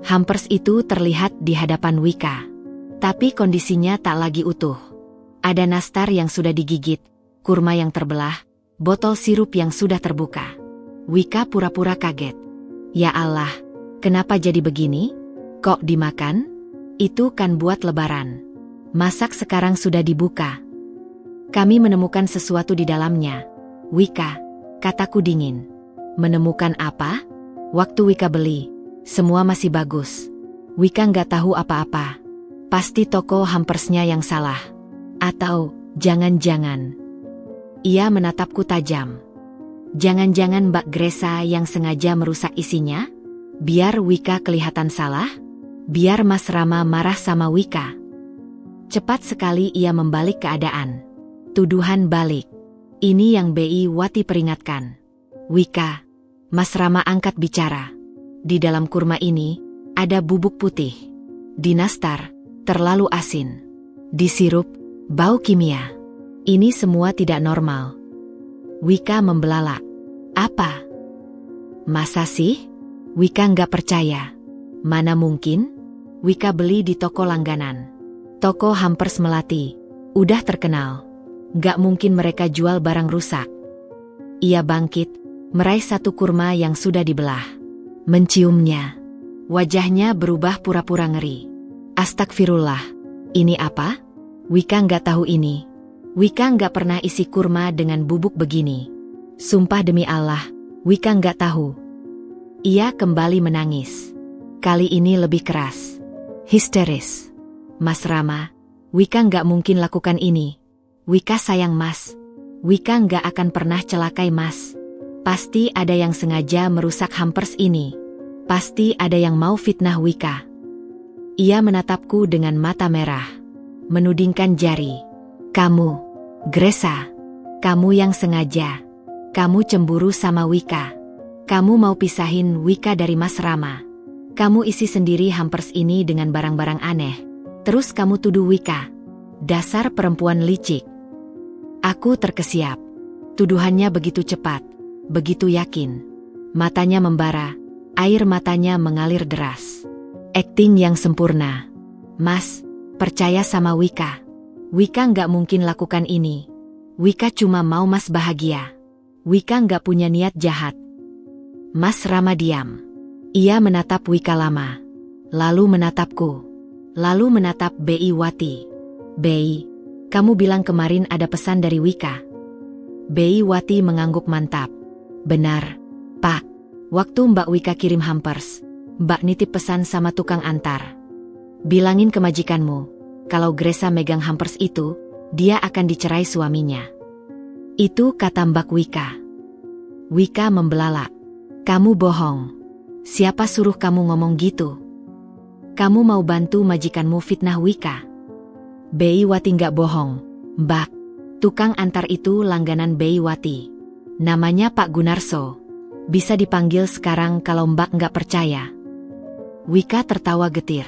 Hampers itu terlihat di hadapan Wika. Tapi kondisinya tak lagi utuh. Ada nastar yang sudah digigit, kurma yang terbelah, botol sirup yang sudah terbuka. Wika pura-pura kaget. Ya Allah, kenapa jadi begini? Kok dimakan? Itu kan buat lebaran. Masak sekarang sudah dibuka. Kami menemukan sesuatu di dalamnya. Wika, kataku dingin. Menemukan apa? Waktu Wika beli, semua masih bagus. Wika nggak tahu apa-apa. Pasti toko hampersnya yang salah. Atau, jangan-jangan. Ia menatapku tajam. Jangan-jangan Mbak Gresa yang sengaja merusak isinya? Biar Wika kelihatan salah? Biar Mas Rama marah sama Wika? Cepat sekali ia membalik keadaan. Tuduhan balik. Ini yang Beiwati peringatkan. Wika, Mas Rama angkat bicara. Di dalam kurma ini, ada bubuk putih. Di nastar, terlalu asin. Di sirup, bau kimia. Ini semua tidak normal. Wika membelalak. Apa? Masa sih? Wika nggak percaya. Mana mungkin? Wika beli di toko langganan. Toko hampers Melati. Udah terkenal. Nggak mungkin mereka jual barang rusak. Ia bangkit, meraih satu kurma yang sudah dibelah. Menciumnya. Wajahnya berubah pura-pura ngeri. Astagfirullah. Ini apa? Wika nggak tahu ini. Wika nggak pernah isi kurma dengan bubuk begini. Sumpah demi Allah, Wika nggak tahu. Ia kembali menangis. Kali ini lebih keras. Histeris. Mas Rama, Wika nggak mungkin lakukan ini. Wika sayang Mas. Wika nggak akan pernah celakai Mas. Pasti ada yang sengaja merusak hampers ini. Pasti ada yang mau fitnah Wika. Ia menatapku dengan mata merah. Menudingkan jari. Kamu, Gresa. Kamu yang sengaja. Kamu cemburu sama Wika. Kamu mau pisahin Wika dari Mas Rama. Kamu isi sendiri hampers ini dengan barang-barang aneh. Terus kamu tuduh Wika. Dasar perempuan licik. Aku terkesiap. Tuduhannya begitu cepat. Begitu yakin. Matanya membara. Air matanya mengalir deras. Akting yang sempurna. Mas, percaya sama Wika. Wika nggak mungkin lakukan ini. Wika cuma mau Mas bahagia. Wika nggak punya niat jahat. Mas Rama diam. Ia menatap Wika lama. Lalu menatapku. Lalu menatap Beiwati. Bei, kamu bilang kemarin ada pesan dari Wika. Beiwati mengangguk mantap. Benar, Pak. Waktu Mbak Wika kirim hampers, Mbak nitip pesan sama tukang antar. Bilangin ke majikanmu, kalau Gresa megang hampers itu, dia akan dicerai suaminya. Itu kata Mbak Wika. Wika membelalak. Kamu bohong. Siapa suruh kamu ngomong gitu? Kamu mau bantu majikanmu fitnah Wika? Beiwati nggak bohong, Mbak. Tukang antar itu langganan Beiwati. Namanya Pak Gunarso. Bisa dipanggil sekarang kalau Mbak nggak percaya. Wika tertawa getir.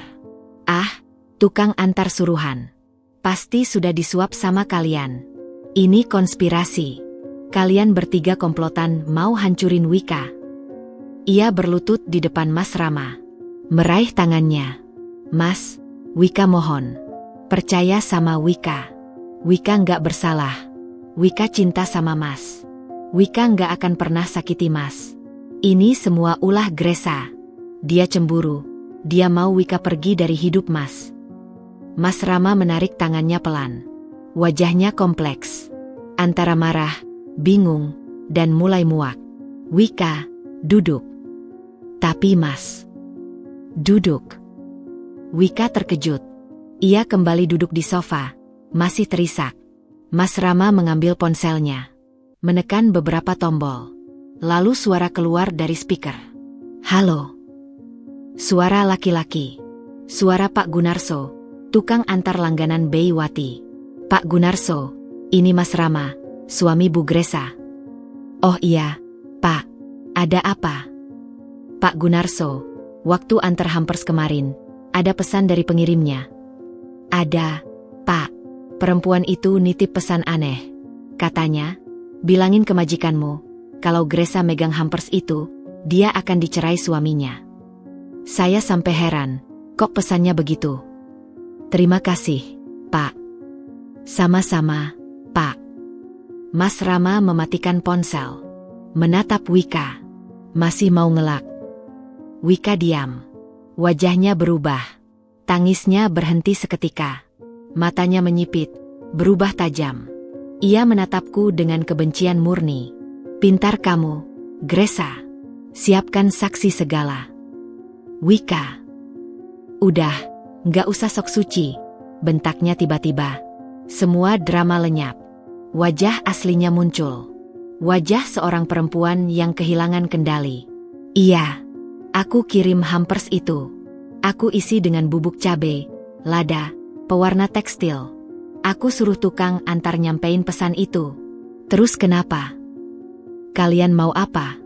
Ah, tukang antar suruhan. Pasti sudah disuap sama kalian. Ini konspirasi. Kalian bertiga komplotan mau hancurin Wika. Ia berlutut di depan Mas Rama. Meraih tangannya. Mas, Wika mohon. Percaya sama Wika. Wika nggak bersalah. Wika cinta sama Mas. Wika nggak akan pernah sakiti Mas. Ini semua ulah Gresa. Dia cemburu. Dia mau Wika pergi dari hidup Mas. Mas Rama menarik tangannya pelan. Wajahnya kompleks. Antara marah, bingung, dan mulai muak. Wika, duduk. Tapi Mas. Duduk. Wika terkejut. Ia kembali duduk di sofa. Masih terisak. Mas Rama mengambil ponselnya. Menekan beberapa tombol. Lalu suara keluar dari speaker. Halo. Suara laki-laki. Suara Pak Gunarso, tukang antar langganan Beiwati. Pak Gunarso, ini Mas Rama, suami Bu Gresa. Oh iya, Pak. Ada apa? Pak Gunarso, waktu antar hampers kemarin, ada pesan dari pengirimnya. Ada, Pak. Perempuan itu nitip pesan aneh. Katanya, bilangin ke majikanmu, kalau Gresa megang hampers itu, dia akan dicerai suaminya. Saya sampai heran, kok pesannya begitu? Terima kasih, Pak. Sama-sama, Pak. Mas Rama mematikan ponsel. Menatap Wika. Masih mau ngelak. Wika diam. Wajahnya berubah. Tangisnya berhenti seketika. Matanya menyipit, berubah tajam. Ia menatapku dengan kebencian murni. Pintar kamu, Gresa. Siapkan saksi segala. Wika. Udah, nggak usah sok suci, bentaknya tiba-tiba. Semua drama lenyap. Wajah aslinya muncul. Wajah seorang perempuan yang kehilangan kendali. Iya, aku kirim hampers itu. Aku isi dengan bubuk cabai, lada, pewarna tekstil. Aku suruh tukang antar nyampein pesan itu. Terus kenapa? Kalian mau apa?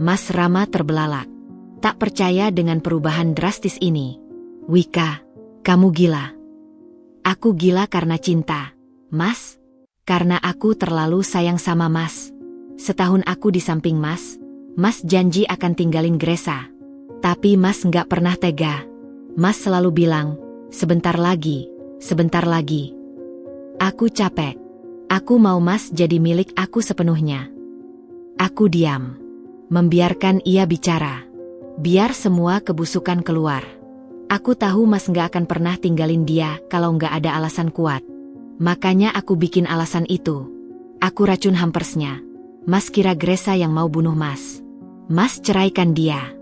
Mas Rama terbelalak. Tak percaya dengan perubahan drastis ini. Wika, kamu gila. Aku gila karena cinta, Mas. Karena aku terlalu sayang sama Mas. Setahun aku di samping Mas, Mas janji akan tinggalin Gresa. Tapi Mas nggak pernah tega. Mas selalu bilang, sebentar lagi, sebentar lagi. Aku capek. Aku mau Mas jadi milik aku sepenuhnya. Aku diam. Membiarkan ia bicara. Biar semua kebusukan keluar. Aku tahu Mas nggak akan pernah tinggalin dia kalau nggak ada alasan kuat. Makanya aku bikin alasan itu. Aku racun hampersnya. Mas kira Gresa yang mau bunuh Mas. Mas ceraikan dia.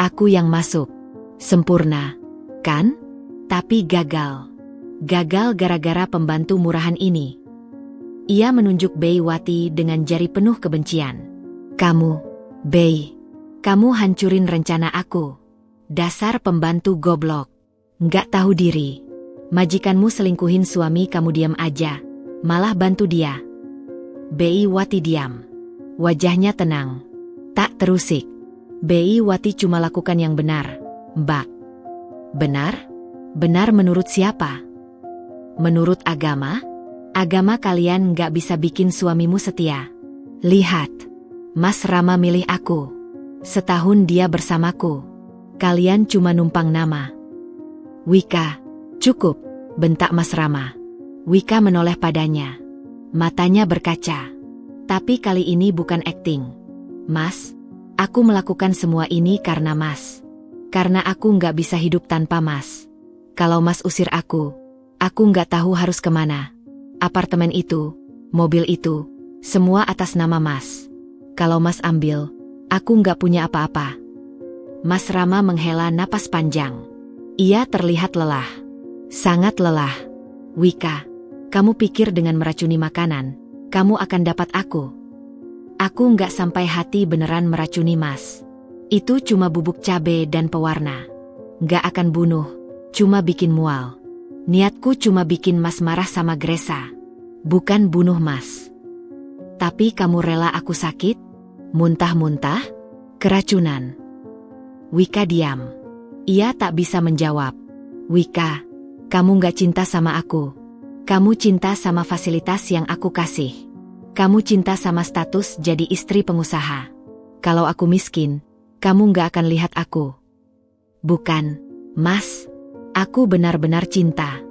Aku yang masuk. Sempurna, kan? Tapi gagal. Gagal gara-gara pembantu murahan ini. Ia menunjuk Bei Wati dengan jari penuh kebencian. Kamu, Bei, kamu hancurin rencana aku. Dasar pembantu goblok. Nggak tahu diri. Majikanmu selingkuhin suami kamu diam aja. Malah bantu dia. Bei Wati diam. Wajahnya tenang. Tak terusik. Bei Wati cuma lakukan yang benar, Mbak. Benar? Benar menurut siapa? Menurut agama? Agama kalian nggak bisa bikin suamimu setia. Lihat. Mas Rama milih aku. Setahun dia bersamaku. Kalian cuma numpang nama. Wika, cukup, bentak Mas Rama. Wika menoleh padanya. Matanya berkaca. Tapi kali ini bukan akting. Mas, aku melakukan semua ini karena Mas. Karena aku nggak bisa hidup tanpa Mas. Kalau Mas usir aku nggak tahu harus kemana. Apartemen itu, mobil itu, semua atas nama Mas. Kalau Mas ambil, aku nggak punya apa-apa. Mas Rama menghela napas panjang. Ia terlihat lelah. Sangat lelah. Wika, kamu pikir dengan meracuni makanan, kamu akan dapat aku? Aku nggak sampai hati beneran meracuni Mas. Itu cuma bubuk cabai dan pewarna. Nggak akan bunuh, cuma bikin mual. Niatku cuma bikin Mas marah sama Gresa. Bukan bunuh Mas. Tapi kamu rela aku sakit? Muntah-muntah? Keracunan? Wika diam. Ia tak bisa menjawab. Wika, kamu gak cinta sama aku. Kamu cinta sama fasilitas yang aku kasih. Kamu cinta sama status jadi istri pengusaha. Kalau aku miskin, kamu gak akan lihat aku. Bukan, Mas. Aku benar-benar cinta.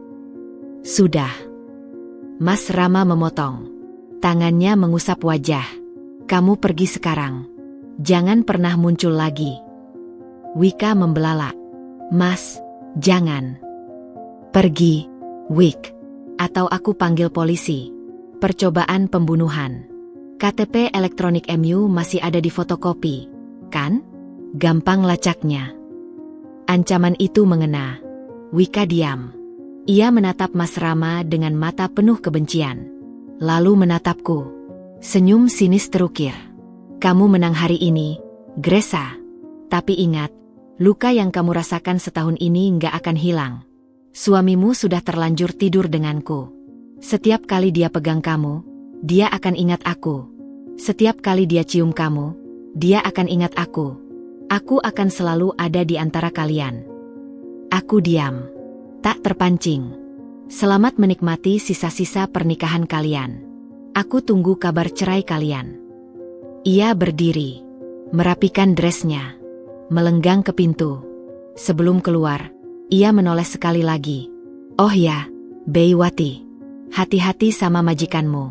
Sudah. Mas Rama memotong. Tangannya mengusap wajah. Kamu pergi sekarang. Jangan pernah muncul lagi. Wika membelalak. Mas, jangan. Pergi, Wik. Atau aku panggil polisi. Percobaan pembunuhan. KTP elektronik MU masih ada di fotokopi, kan? Gampang lacaknya. Ancaman itu mengena. Wika diam. Ia menatap Mas Rama dengan mata penuh kebencian. Lalu menatapku. Senyum sinis terukir. Kamu menang hari ini, Gresa. Tapi ingat, luka yang kamu rasakan setahun ini nggak akan hilang. Suamimu sudah terlanjur tidur denganku. Setiap kali dia pegang kamu, dia akan ingat aku. Setiap kali dia cium kamu, dia akan ingat aku. Aku akan selalu ada di antara kalian. Aku diam. Tak terpancing. Selamat menikmati sisa-sisa pernikahan kalian. Aku tunggu kabar cerai kalian. Ia berdiri, merapikan dressnya, melenggang ke pintu. Sebelum keluar, ia menoleh sekali lagi. Oh ya, Beiwati, hati-hati sama majikanmu.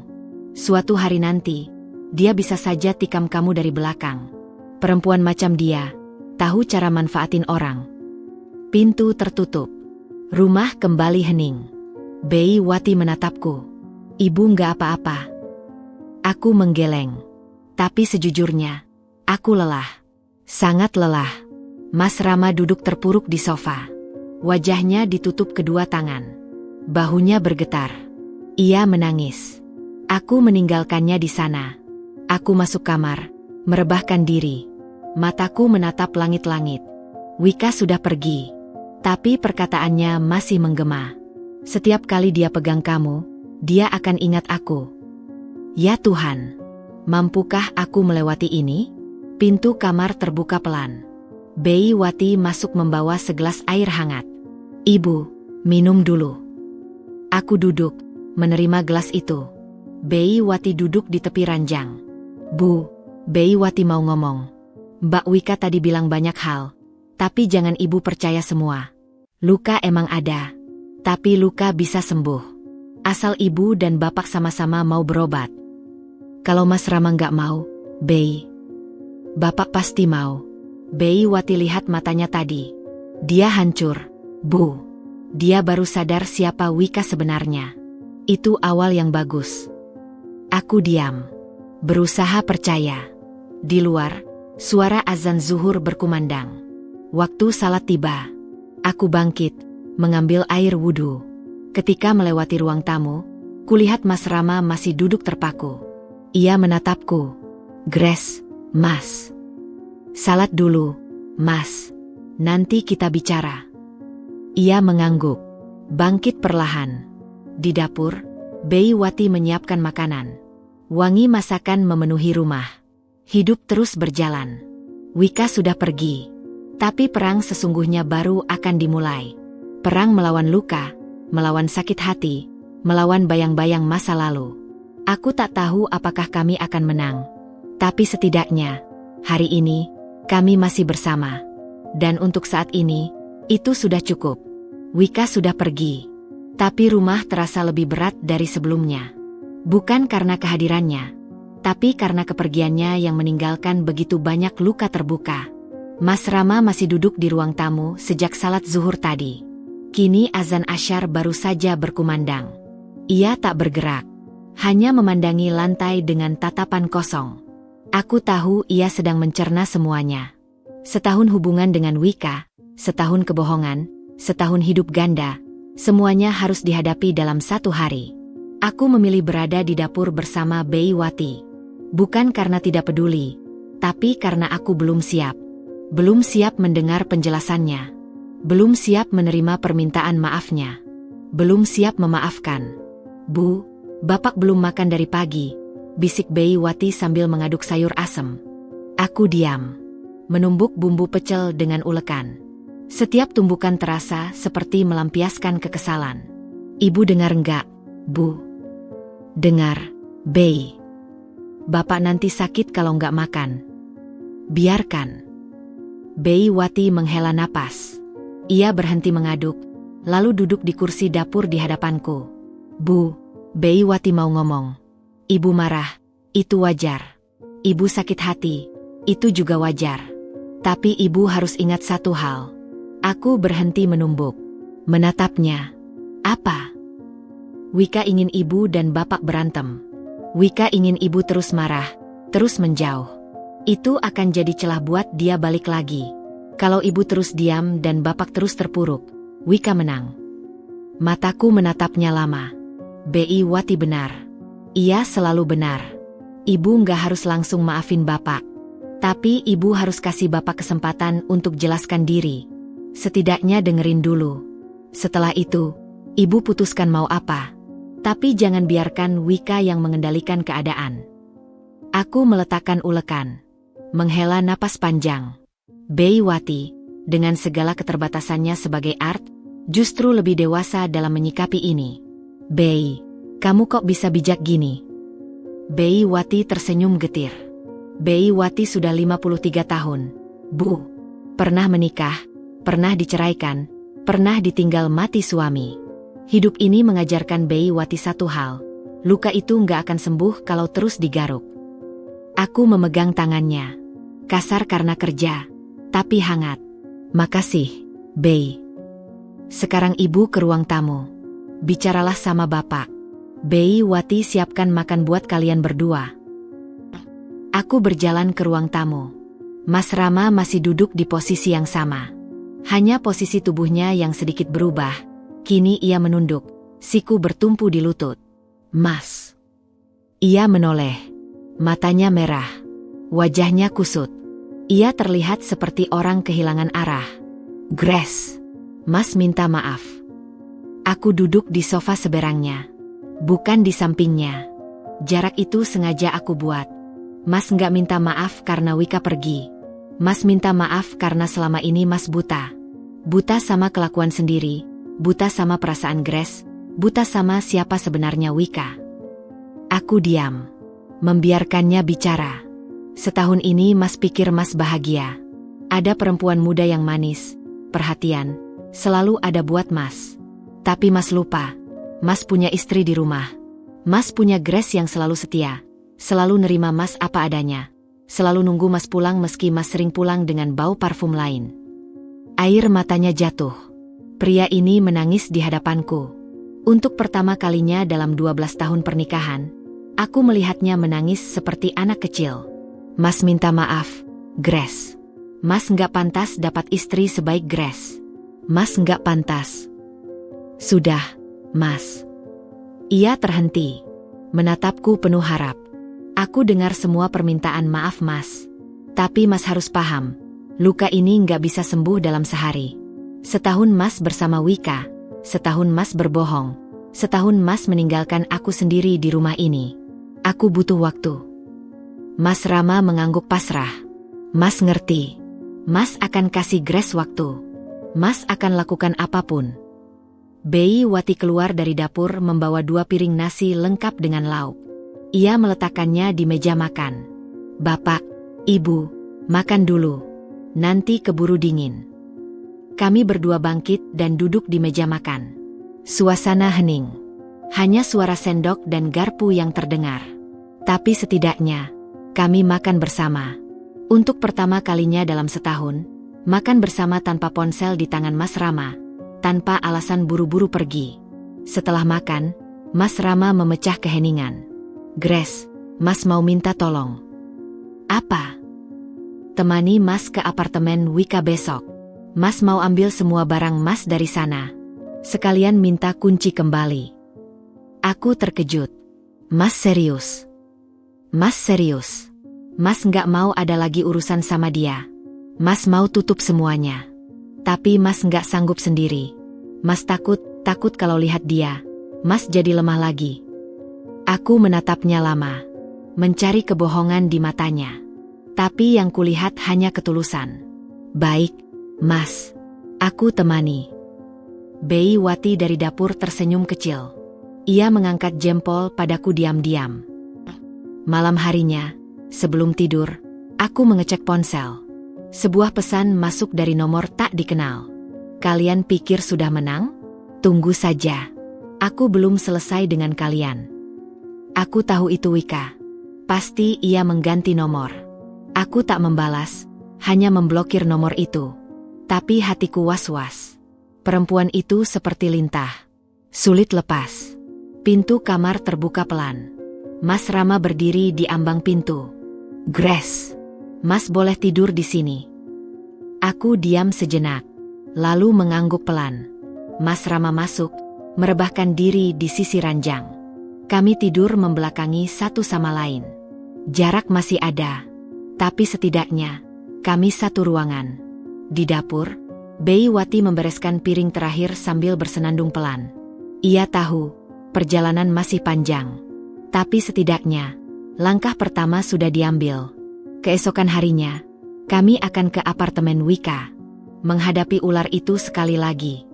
Suatu hari nanti, dia bisa saja tikam kamu dari belakang. Perempuan macam dia, tahu cara manfaatin orang. Pintu tertutup. Rumah kembali hening. Beiwati menatapku. Ibu nggak apa-apa. Aku menggeleng. Tapi sejujurnya, aku lelah. Sangat lelah. Mas Rama duduk terpuruk di sofa. Wajahnya ditutup kedua tangan. Bahunya bergetar. Ia menangis. Aku meninggalkannya di sana. Aku masuk kamar, merebahkan diri. Mataku menatap langit-langit. Wika sudah pergi. Tapi perkataannya masih menggema. Setiap kali dia pegang kamu, dia akan ingat aku. Ya Tuhan, mampukah aku melewati ini? Pintu kamar terbuka pelan. Beiwati masuk membawa segelas air hangat. Ibu, minum dulu. Aku duduk, menerima gelas itu. Beiwati duduk di tepi ranjang. Bu, Beiwati mau ngomong. Mbak Wika tadi bilang banyak hal. Tapi jangan ibu percaya semua. Luka emang ada. Tapi luka bisa sembuh. Asal ibu dan bapak sama-sama mau berobat. Kalau Mas Rama nggak mau, Bei, bapak pasti mau. Beiwati lihat matanya tadi. Dia hancur, Bu. Dia baru sadar siapa Wika sebenarnya. Itu awal yang bagus. Aku diam. Berusaha percaya. Di luar, suara azan zuhur berkumandang. Waktu salat tiba. Aku bangkit, mengambil air wudhu. Ketika melewati ruang tamu, kulihat Mas Rama masih duduk terpaku. Ia menatapku. Grace, Mas. Salat dulu, Mas. Nanti kita bicara. Ia mengangguk. Bangkit perlahan. Di dapur, Beiwati menyiapkan makanan. Wangi masakan memenuhi rumah. Hidup terus berjalan. Wika sudah pergi. Tapi perang sesungguhnya baru akan dimulai. Perang melawan luka, melawan sakit hati, melawan bayang-bayang masa lalu. Aku tak tahu apakah kami akan menang. Tapi setidaknya, hari ini, kami masih bersama. Dan untuk saat ini, itu sudah cukup. Wika sudah pergi. Tapi rumah terasa lebih berat dari sebelumnya. Bukan karena kehadirannya, tapi karena kepergiannya yang meninggalkan begitu banyak luka terbuka. Mas Rama masih duduk di ruang tamu sejak salat zuhur tadi. Kini azan asyar baru saja berkumandang. Ia tak bergerak, hanya memandangi lantai dengan tatapan kosong. Aku tahu ia sedang mencerna semuanya. Setahun hubungan dengan Wika, setahun kebohongan, setahun hidup ganda, semuanya harus dihadapi dalam satu hari. Aku memilih berada di dapur bersama Beiwati. Bukan karena tidak peduli, tapi karena aku belum siap. Belum siap mendengar penjelasannya. Belum siap menerima permintaan maafnya. Belum siap memaafkan. Bu, bapak belum makan dari pagi, bisik Beiwati sambil mengaduk sayur asem. Aku diam, menumbuk bumbu pecel dengan ulekan. Setiap tumbukan terasa seperti melampiaskan kekesalan. Ibu dengar enggak, Bu? Dengar, Bei. Bapak nanti sakit kalau enggak makan. Biarkan. Beiwati menghela napas. Ia berhenti mengaduk, lalu duduk di kursi dapur di hadapanku. Bu, Beiwati mau ngomong. Ibu marah, itu wajar. Ibu sakit hati, itu juga wajar. Tapi ibu harus ingat satu hal. Aku berhenti menumbuk, menatapnya. Apa? Wika ingin ibu dan bapak berantem. Wika ingin ibu terus marah, terus menjauh. Itu akan jadi celah buat dia balik lagi. Kalau ibu terus diam dan bapak terus terpuruk, Wika menang. Mataku menatapnya lama. Beiwati benar. Ia selalu benar. Ibu nggak harus langsung maafin bapak. Tapi ibu harus kasih bapak kesempatan untuk jelaskan diri. Setidaknya dengerin dulu. Setelah itu, ibu putuskan mau apa. Tapi jangan biarkan Wika yang mengendalikan keadaan. Aku meletakkan ulekan. Menghela napas panjang. Beiwati, dengan segala keterbatasannya sebagai art, justru lebih dewasa dalam menyikapi ini. Bei, kamu kok bisa bijak gini? Bei Wati tersenyum getir. Bei Wati sudah 53 tahun. Bu, pernah menikah, pernah diceraikan, pernah ditinggal mati suami. Hidup ini mengajarkan Bei Wati satu hal. Luka itu nggak akan sembuh kalau terus digaruk. Aku memegang tangannya. Kasar karena kerja, tapi hangat. Makasih, Bei. Sekarang ibu ke ruang tamu. Bicaralah sama bapak. Bei Wati, siapkan makan buat kalian berdua. Aku berjalan ke ruang tamu. Mas Rama masih duduk di posisi yang sama. Hanya posisi tubuhnya yang sedikit berubah. Kini ia menunduk, siku bertumpu di lutut. Mas. Ia menoleh. Matanya merah. Wajahnya kusut. Ia terlihat seperti orang kehilangan arah. Grace. Mas minta maaf. Aku duduk di sofa seberangnya. Bukan di sampingnya. Jarak itu sengaja aku buat. Mas nggak minta maaf karena Wika pergi. Mas minta maaf karena selama ini Mas buta. Buta sama kelakuan sendiri. Buta sama perasaan Grace. Buta sama siapa sebenarnya Wika. Aku diam. Membiarkannya bicara. Setahun ini Mas pikir Mas bahagia. Ada perempuan muda yang manis, perhatian, selalu ada buat Mas. Tapi Mas lupa. Mas punya istri di rumah. Mas punya Grace yang selalu setia. Selalu nerima Mas apa adanya. Selalu nunggu Mas pulang meski Mas sering pulang dengan bau parfum lain. Air matanya jatuh. Pria ini menangis di hadapanku. Untuk pertama kalinya dalam 12 tahun pernikahan, aku melihatnya menangis seperti anak kecil. Mas minta maaf, Grace. Mas nggak pantas dapat istri sebaik Grace. Mas nggak pantas. Sudah, Mas. Ia terhenti. Menatapku penuh harap. Aku dengar semua permintaan maaf Mas. Tapi Mas harus paham, luka ini nggak bisa sembuh dalam sehari. Setahun Mas bersama Wika, setahun Mas berbohong, setahun Mas meninggalkan aku sendiri di rumah ini. Aku butuh waktu. Mas Rama mengangguk pasrah. Mas ngerti. Mas akan kasih Grace waktu. Mas akan lakukan apapun. Bei Wati keluar dari dapur membawa 2 piring nasi lengkap dengan lauk. Ia meletakkannya di meja makan. Bapak, Ibu, makan dulu. Nanti keburu dingin. Kami berdua bangkit dan duduk di meja makan. Suasana hening. Hanya suara sendok dan garpu yang terdengar. Tapi setidaknya, kami makan bersama. Untuk pertama kalinya dalam setahun, makan bersama tanpa ponsel di tangan Mas Rama, tanpa alasan buru-buru pergi. Setelah makan, Mas Rama memecah keheningan. Grace, Mas mau minta tolong. Apa? Temani Mas ke apartemen Wika besok. Mas mau ambil semua barang Mas dari sana. Sekalian minta kunci kembali. Aku terkejut. Mas serius? Mas serius? Mas nggak mau ada lagi urusan sama dia. Mas mau tutup semuanya. Tapi Mas nggak sanggup sendiri. Mas takut kalau lihat dia, Mas jadi lemah lagi. Aku menatapnya lama. Mencari kebohongan di matanya. Tapi yang kulihat hanya ketulusan. Baik, Mas. Aku temani. Bei Wati dari dapur tersenyum kecil. Ia mengangkat jempol padaku diam-diam. Malam harinya, sebelum tidur, aku mengecek ponsel. Sebuah pesan masuk dari nomor tak dikenal. Kalian pikir sudah menang? Tunggu saja. Aku belum selesai dengan kalian. Aku tahu itu Wika. Pasti ia mengganti nomor. Aku tak membalas, hanya memblokir nomor itu. Tapi hatiku was-was. Perempuan itu seperti lintah. Sulit lepas. Pintu kamar terbuka pelan. Mas Rama berdiri di ambang pintu. Grace, Mas boleh tidur di sini. Aku diam sejenak, lalu mengangguk pelan. Mas Rama masuk, merebahkan diri di sisi ranjang. Kami tidur membelakangi satu sama lain. Jarak masih ada, tapi setidaknya kami satu ruangan. Di dapur, Bei Wati membereskan piring terakhir sambil bersenandung pelan. Ia tahu, perjalanan masih panjang. Tapi setidaknya, langkah pertama sudah diambil. Keesokan harinya, kami akan ke apartemen Wika. Menghadapi ular itu sekali lagi.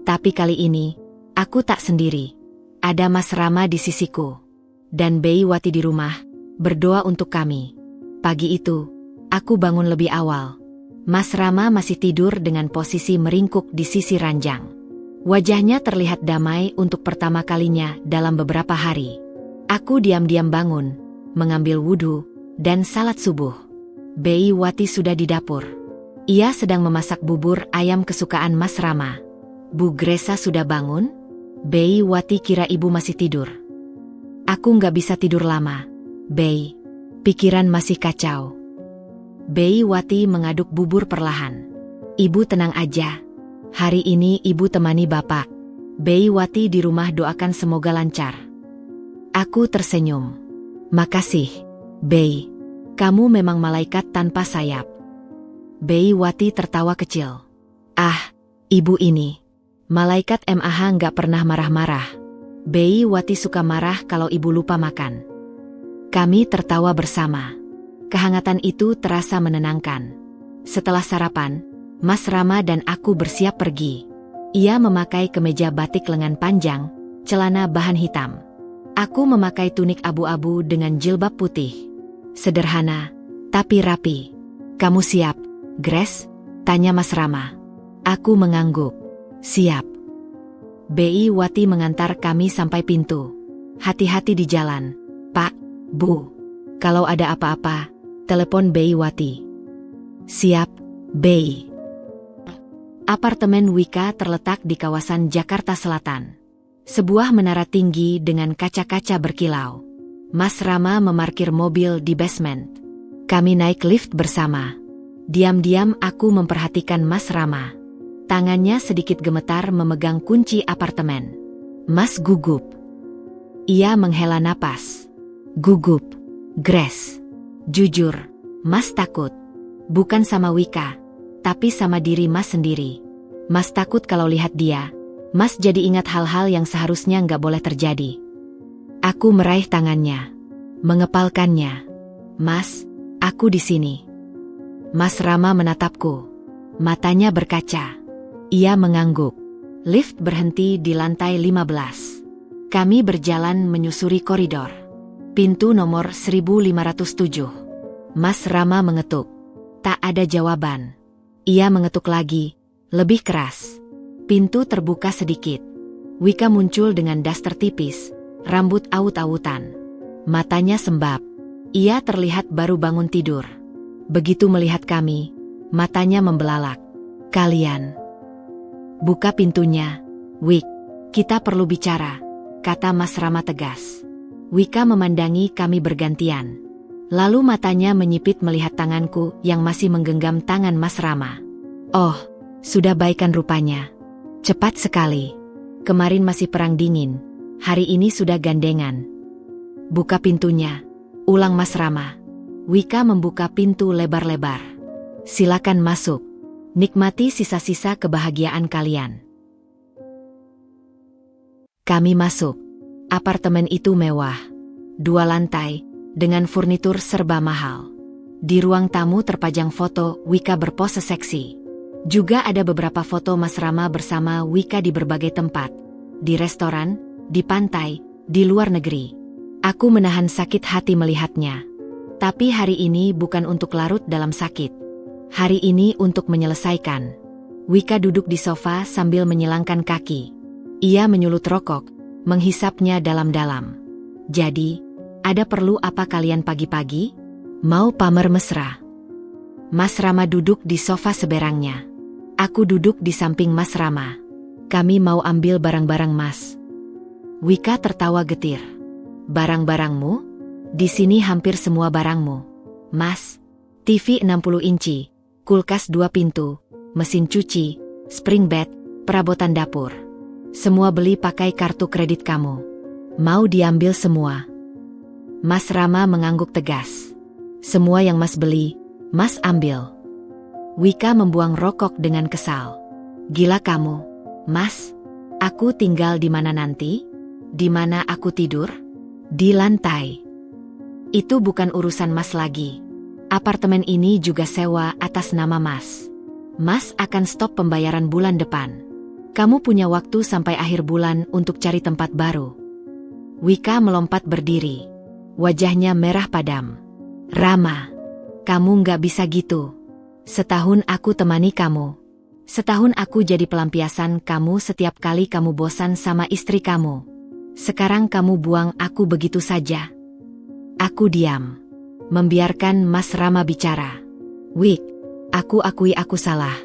Tapi kali ini, aku tak sendiri. Ada Mas Rama di sisiku. Dan Bei Wati di rumah, berdoa untuk kami. Pagi itu, aku bangun lebih awal. Mas Rama masih tidur dengan posisi meringkuk di sisi ranjang. Wajahnya terlihat damai untuk pertama kalinya dalam beberapa hari. Aku diam-diam bangun, mengambil wudhu, dan salat subuh. Bei Wati sudah di dapur. Ia sedang memasak bubur ayam kesukaan Mas Rama. Bu Gresa sudah bangun? Bei Wati kira ibu masih tidur. Aku nggak bisa tidur lama, Bei. Pikiran masih kacau. Bei Wati mengaduk bubur perlahan. Ibu tenang aja. Hari ini ibu temani bapak. Bei Wati di rumah doakan semoga lancar. Aku tersenyum. Makasih, Bei. Kamu memang malaikat tanpa sayap. Bei Wati tertawa kecil. Ah, ibu ini. Malaikat MAH nggak pernah marah-marah. Bei Wati suka marah kalau ibu lupa makan. Kami tertawa bersama. Kehangatan itu terasa menenangkan. Setelah sarapan, Mas Rama dan aku bersiap pergi. Ia memakai kemeja batik lengan panjang, celana bahan hitam. Aku memakai tunik abu-abu dengan jilbab putih. Sederhana, tapi rapi. Kamu siap, Grace? Tanya Mas Rama. Aku mengangguk. Siap. Bei Wati mengantar kami sampai pintu. Hati-hati di jalan, Pak, Bu. Kalau ada apa-apa, telepon Bei Wati. Siap, Bei. Apartemen Wika terletak di kawasan Jakarta Selatan. Sebuah menara tinggi dengan kaca-kaca berkilau. Mas Rama memarkir mobil di basement. Kami naik lift bersama. Diam-diam aku memperhatikan Mas Rama. Tangannya sedikit gemetar memegang kunci apartemen. Mas gugup. Ia menghela napas. Gugup. Grace. Jujur, Mas takut. Bukan sama Wika, tapi sama diri Mas sendiri. Mas takut kalau lihat dia. Mas jadi ingat hal-hal yang seharusnya nggak boleh terjadi. Aku meraih tangannya. Mengepalkannya. Mas, aku di sini. Mas Rama menatapku. Matanya berkaca. Ia mengangguk. Lift berhenti di lantai 15. Kami berjalan menyusuri koridor. Pintu nomor 1507. Mas Rama mengetuk. Tak ada jawaban. Ia mengetuk lagi, lebih keras. Pintu terbuka sedikit. Wika muncul dengan daster tipis, rambut awut-awutan. Matanya sembab. Ia terlihat baru bangun tidur. Begitu melihat kami, matanya membelalak. Kalian. Buka pintunya, Wik. Kita perlu bicara, kata Mas Rama tegas. Wika memandangi kami bergantian. Lalu matanya menyipit melihat tanganku yang masih menggenggam tangan Mas Rama. Oh, sudah baikan rupanya. Cepat sekali. Kemarin masih perang dingin, hari ini sudah gandengan. Buka pintunya, ulang Mas Rama. Wika membuka pintu lebar-lebar. Silakan masuk. Nikmati sisa-sisa kebahagiaan kalian. Kami masuk. Apartemen itu mewah. 2 lantai, dengan furnitur serba mahal. Di ruang tamu terpajang foto Wika berpose seksi. Juga ada beberapa foto Mas Rama bersama Wika di berbagai tempat. Di restoran, di pantai, di luar negeri. Aku menahan sakit hati melihatnya. Tapi hari ini bukan untuk larut dalam sakit. Hari ini untuk menyelesaikan. Wika duduk di sofa sambil menyilangkan kaki. Ia menyulut rokok, menghisapnya dalam-dalam. Jadi, ada perlu apa kalian pagi-pagi? Mau pamer mesra? Mas Rama duduk di sofa seberangnya. Aku duduk di samping Mas Rama. Kami mau ambil barang-barang Mas. Wika tertawa getir. Barang-barangmu? Di sini hampir semua barangmu, Mas. TV 60 inci. Kulkas 2 pintu, mesin cuci, spring bed, perabotan dapur. Semua beli pakai kartu kredit kamu. Mau diambil semua? Mas Rama mengangguk tegas. Semua yang Mas beli, Mas ambil. Wika membuang rokok dengan kesal. Gila kamu, Mas. Aku tinggal di mana nanti? Di mana aku tidur? Di lantai. Itu bukan urusan Mas lagi. Apartemen ini juga sewa atas nama Mas. Mas akan stop pembayaran bulan depan. Kamu punya waktu sampai akhir bulan untuk cari tempat baru. Wika melompat berdiri. Wajahnya merah padam. Rama, kamu nggak bisa gitu. Setahun aku temani kamu. Setahun aku jadi pelampiasan kamu setiap kali kamu bosan sama istri kamu. Sekarang kamu buang aku begitu saja. Aku diam. Membiarkan Mas Rama bicara. Wik, aku akui aku salah.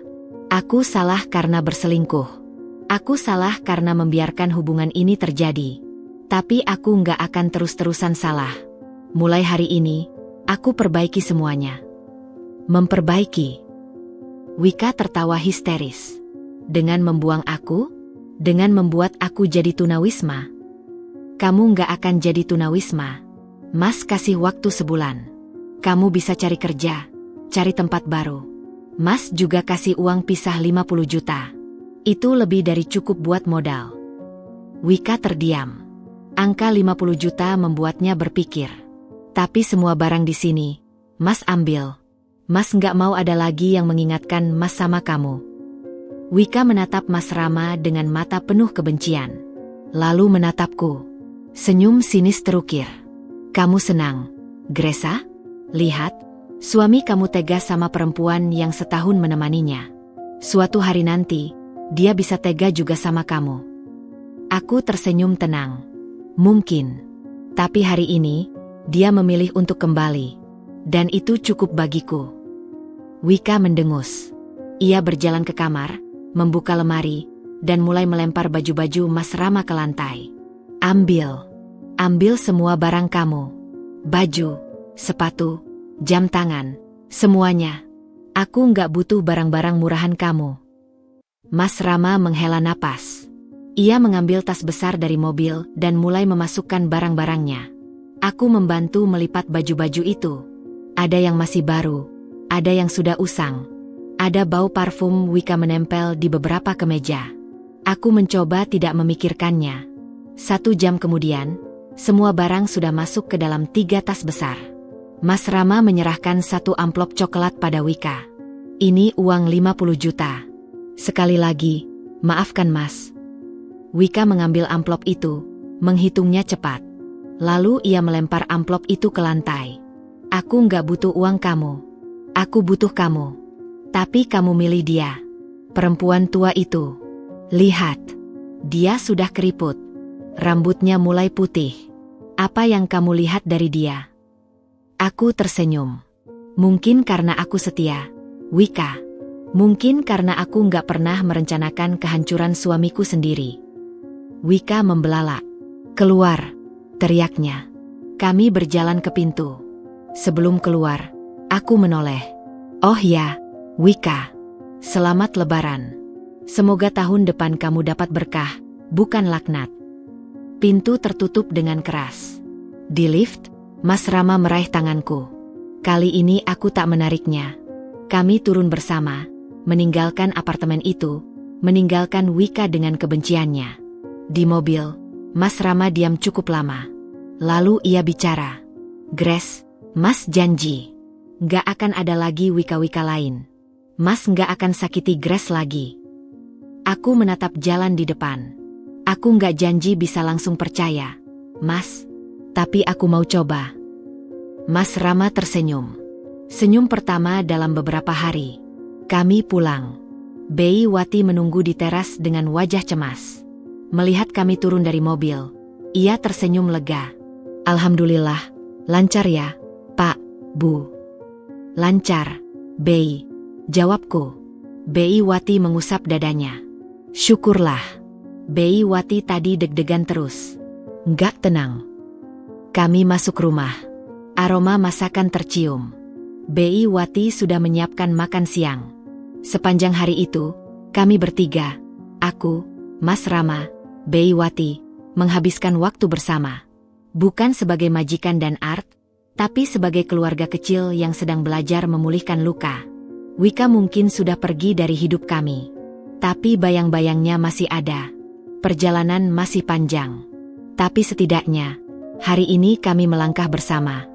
Aku salah karena berselingkuh. Aku salah karena membiarkan hubungan ini terjadi. Tapi aku nggak akan terus-terusan salah. Mulai hari ini, aku perbaiki semuanya. Memperbaiki. Wika tertawa histeris. Dengan membuang aku? Dengan membuat aku jadi tunawisma? Kamu nggak akan jadi tunawisma. Mas kasih waktu sebulan. Kamu bisa cari kerja, cari tempat baru. Mas juga kasih uang pisah 50 juta. Itu lebih dari cukup buat modal. Wika terdiam. Angka 50 juta membuatnya berpikir. Tapi semua barang di sini, Mas ambil. Mas nggak mau ada lagi yang mengingatkan Mas sama kamu. Wika menatap Mas Rama dengan mata penuh kebencian. Lalu menatapku. Senyum sinis terukir. Kamu senang, Gresa? Lihat, suami kamu tega sama perempuan yang setahun menemaninya. Suatu hari nanti, dia bisa tega juga sama kamu. Aku tersenyum tenang. Mungkin. Tapi hari ini, dia memilih untuk kembali. Dan itu cukup bagiku. Wika mendengus. Ia berjalan ke kamar, membuka lemari, dan mulai melempar baju-baju Mas Rama ke lantai. Ambil. Ambil semua barang kamu. Baju, sepatu, jam tangan, semuanya. Aku nggak butuh barang-barang murahan kamu. Mas Rama menghela napas. Ia mengambil tas besar dari mobil dan mulai memasukkan barang-barangnya. Aku membantu melipat baju-baju itu. Ada yang masih baru, ada yang sudah usang. Ada bau parfum Wika menempel di beberapa kemeja. Aku mencoba tidak memikirkannya. 1 jam kemudian, semua barang sudah masuk ke dalam 3 tas besar. Mas Rama menyerahkan 1 amplop coklat pada Wika. Ini uang 50 juta. Sekali lagi, maafkan Mas. Wika mengambil amplop itu, menghitungnya cepat. Lalu ia melempar amplop itu ke lantai. Aku nggak butuh uang kamu. Aku butuh kamu. Tapi kamu milih dia. Perempuan tua itu. Lihat. Dia sudah keriput. Rambutnya mulai putih. Apa yang kamu lihat dari dia? Aku tersenyum. Mungkin karena aku setia, Wika. Mungkin karena aku nggak pernah merencanakan kehancuran suamiku sendiri. Wika membelalak. Keluar, teriaknya. Kami berjalan ke pintu. Sebelum keluar, aku menoleh. Oh ya, Wika. Selamat Lebaran. Semoga tahun depan kamu dapat berkah, bukan laknat. Pintu tertutup dengan keras. Di lift, Mas Rama meraih tanganku. Kali ini aku tak menariknya. Kami turun bersama, meninggalkan apartemen itu, meninggalkan Wika dengan kebenciannya. Di mobil, Mas Rama diam cukup lama. Lalu ia bicara. Grace, Mas janji. Nggak akan ada lagi Wika-Wika lain. Mas nggak akan sakiti Grace lagi. Aku menatap jalan di depan. Aku nggak janji bisa langsung percaya, Mas. Tapi aku mau coba. Mas Rama tersenyum. Senyum pertama dalam beberapa hari. Kami pulang. Bei Wati menunggu di teras dengan wajah cemas. Melihat kami turun dari mobil, ia tersenyum lega. Alhamdulillah, lancar ya, Pak, Bu. Lancar, Bei, jawabku. Bei Wati mengusap dadanya. Syukurlah. Bei Wati tadi deg-degan terus. Nggak tenang. Kami masuk rumah. Aroma masakan tercium. Bei Wati sudah menyiapkan makan siang. Sepanjang hari itu, kami bertiga, aku, Mas Rama, Bei Wati, menghabiskan waktu bersama. Bukan sebagai majikan dan Art, tapi sebagai keluarga kecil yang sedang belajar memulihkan luka. Wika mungkin sudah pergi dari hidup kami. Tapi bayang-bayangnya masih ada. Perjalanan masih panjang. Tapi setidaknya, hari ini kami melangkah bersama.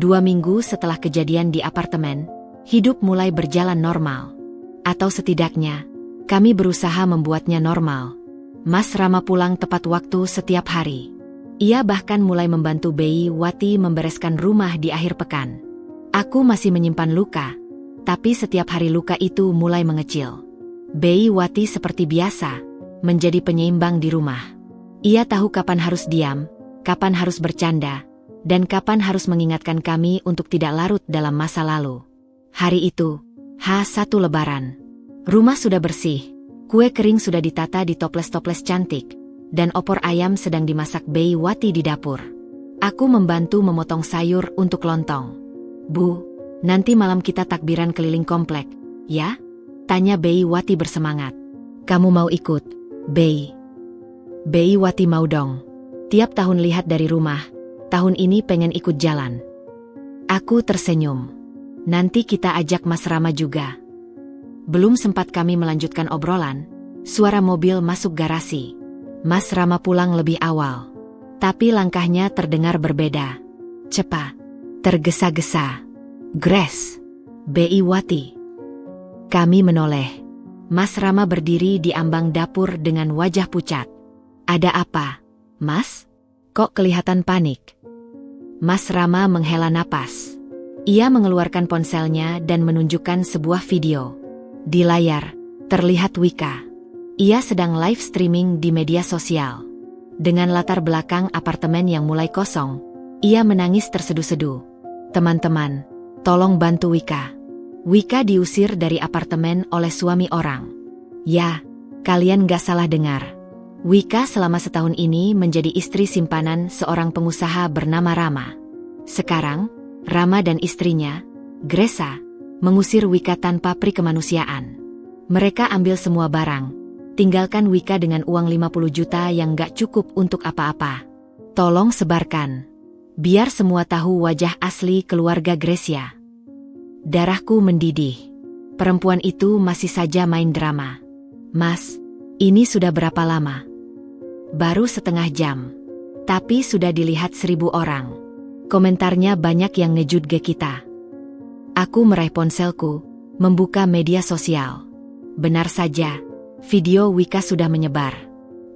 2 minggu setelah kejadian di apartemen, hidup mulai berjalan normal. Atau setidaknya, Kami berusaha membuatnya normal. Mas Rama pulang tepat waktu setiap hari. Ia bahkan mulai membantu Bei Wati membereskan rumah di akhir pekan. Aku masih menyimpan luka, tapi setiap hari luka itu mulai mengecil. Bei Wati seperti biasa, menjadi penyeimbang di rumah. Ia tahu kapan harus diam, kapan harus bercanda, dan kapan harus mengingatkan kami untuk tidak larut dalam masa lalu. Hari itu, H1 Lebaran. Rumah sudah bersih. Kue kering sudah ditata di toples-toples cantik, dan opor ayam sedang dimasak Bei Wati di dapur. Aku membantu memotong sayur untuk lontong. Bu, nanti malam kita takbiran keliling komplek, ya? Tanya Bei Wati bersemangat. Kamu mau ikut, Bei? Bei Wati mau dong. Tiap tahun lihat dari rumah, tahun ini pengen ikut jalan. Aku tersenyum. Nanti kita ajak Mas Rama juga. Belum sempat kami melanjutkan obrolan, suara mobil masuk garasi. Mas Rama pulang lebih awal. Tapi langkahnya terdengar berbeda. Cepat, tergesa-gesa. Grace, Bei Wati. Kami menoleh. Mas Rama berdiri di ambang dapur dengan wajah pucat. Ada apa, Mas? Kok kelihatan panik? Mas Rama menghela napas. Ia mengeluarkan ponselnya dan menunjukkan sebuah video. Di layar, terlihat Wika. Ia sedang live streaming di media sosial. Dengan latar belakang apartemen yang mulai kosong, ia menangis terseduh-seduh. Teman-teman, tolong bantu Wika. Wika diusir dari apartemen oleh suami orang. Ya, kalian gak salah dengar. Wika selama setahun ini menjadi istri simpanan seorang pengusaha bernama Rama. Sekarang, Rama dan istrinya, Gresa, mengusir Wika tanpa prikemanusiaan. Mereka ambil semua barang, tinggalkan Wika dengan uang 50 juta yang gak cukup untuk apa-apa. Tolong sebarkan, biar semua tahu wajah asli keluarga Gresia. Darahku mendidih. Perempuan itu masih saja main drama. Mas, ini sudah berapa lama? Baru setengah jam. Tapi sudah dilihat 1000 orang. Komentarnya banyak yang ngejut ge kita. Aku meraih ponselku, membuka media sosial. Benar saja, video Wika sudah menyebar.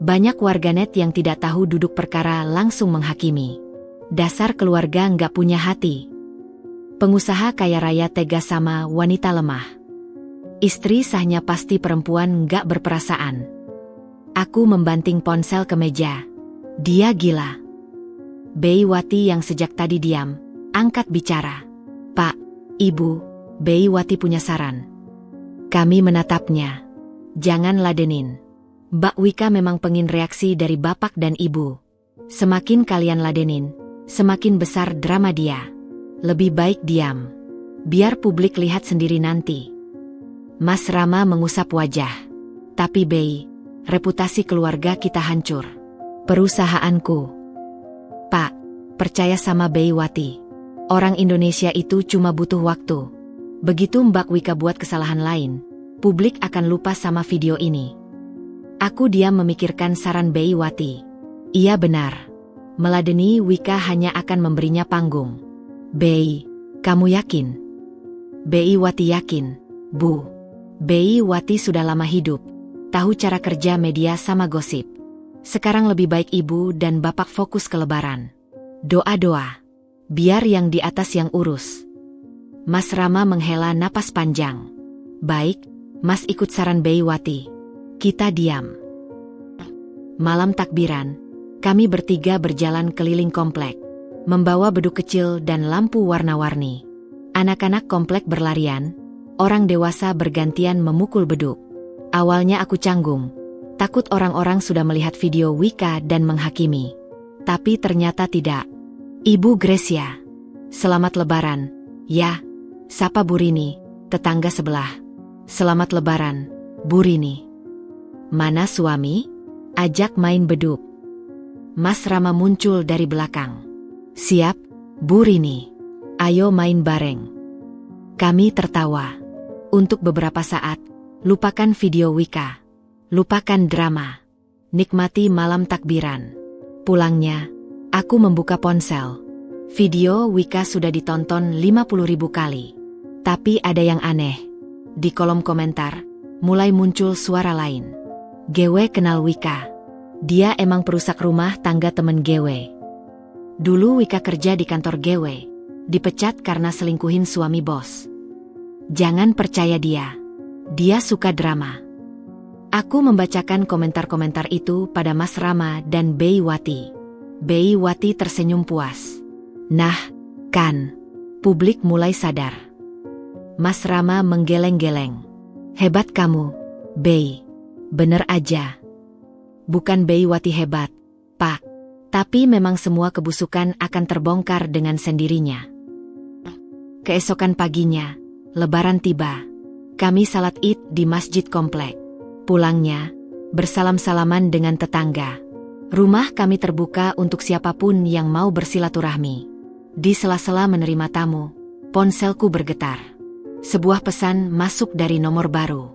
Banyak warganet yang tidak tahu duduk perkara langsung menghakimi. Dasar keluarga nggak punya hati. Pengusaha kaya raya tega sama wanita lemah. Istri sahnya pasti perempuan nggak berperasaan. Aku membanting ponsel ke meja. Dia gila. Bei Wati yang sejak tadi diam, angkat bicara. Pak, Ibu, Bei Wati punya saran. Kami menatapnya. Jangan ladenin. Mbak Wika memang pengin reaksi dari bapak dan ibu. Semakin kalian ladenin, semakin besar drama dia. Lebih baik diam. Biar publik lihat sendiri nanti. Mas Rama mengusap wajah. Tapi Bei, reputasi keluarga kita hancur. Perusahaanku. Pak, percaya sama Bei Wati. Orang Indonesia itu cuma butuh waktu. Begitu Mbak Wika buat kesalahan lain, publik akan lupa sama video ini. Aku diam memikirkan saran Bei Wati. Iya benar. Meladeni Wika hanya akan memberinya panggung. Bei, kamu yakin? Bei Wati yakin, Bu. Bei Wati sudah lama hidup, tahu cara kerja media sama gosip. Sekarang lebih baik ibu dan bapak fokus ke lebaran. Doa-doa. Biar yang di atas yang urus. Mas Rama menghela napas panjang. Baik, Mas ikut saran Bei Wati. Kita diam. Malam takbiran, kami bertiga berjalan keliling komplek. Membawa beduk kecil dan lampu warna-warni. Anak-anak komplek berlarian, orang dewasa bergantian memukul beduk. Awalnya aku canggung, takut orang-orang sudah melihat video Wika dan menghakimi. Tapi ternyata tidak. Ibu Gresia, selamat lebaran. Ya, sapa Bu Rini, tetangga sebelah. Selamat lebaran, Bu Rini. Mana suami? Ajak main beduk. Mas Rama muncul dari belakang. Siap, Bu Rini. Ayo main bareng. Kami tertawa. Untuk beberapa saat, lupakan video Wika. Lupakan drama. Nikmati malam takbiran. Pulangnya, aku membuka ponsel. Video Wika sudah ditonton 50.000 kali. Tapi ada yang aneh. Di kolom komentar, mulai muncul suara lain. Gewe kenal Wika. Dia emang perusak rumah tangga temen Gewe. Dulu Wika kerja di kantor Gewe. Dipecat karena selingkuhin suami bos. Jangan percaya dia. Dia suka drama. Aku membacakan komentar-komentar itu pada Mas Rama dan Bei Wati. Bei Wati tersenyum puas. Nah, kan. Publik mulai sadar. Mas Rama menggeleng-geleng. Hebat kamu, Bei. Bener aja. Bukan Bei Wati hebat, Pak. Tapi memang semua kebusukan akan terbongkar dengan sendirinya. Keesokan paginya, Lebaran tiba. Kami salat Id di masjid komplek. Pulangnya, bersalam-salaman dengan tetangga. Rumah kami terbuka untuk siapapun yang mau bersilaturahmi. Di sela-sela menerima tamu, ponselku bergetar. Sebuah pesan masuk dari nomor baru.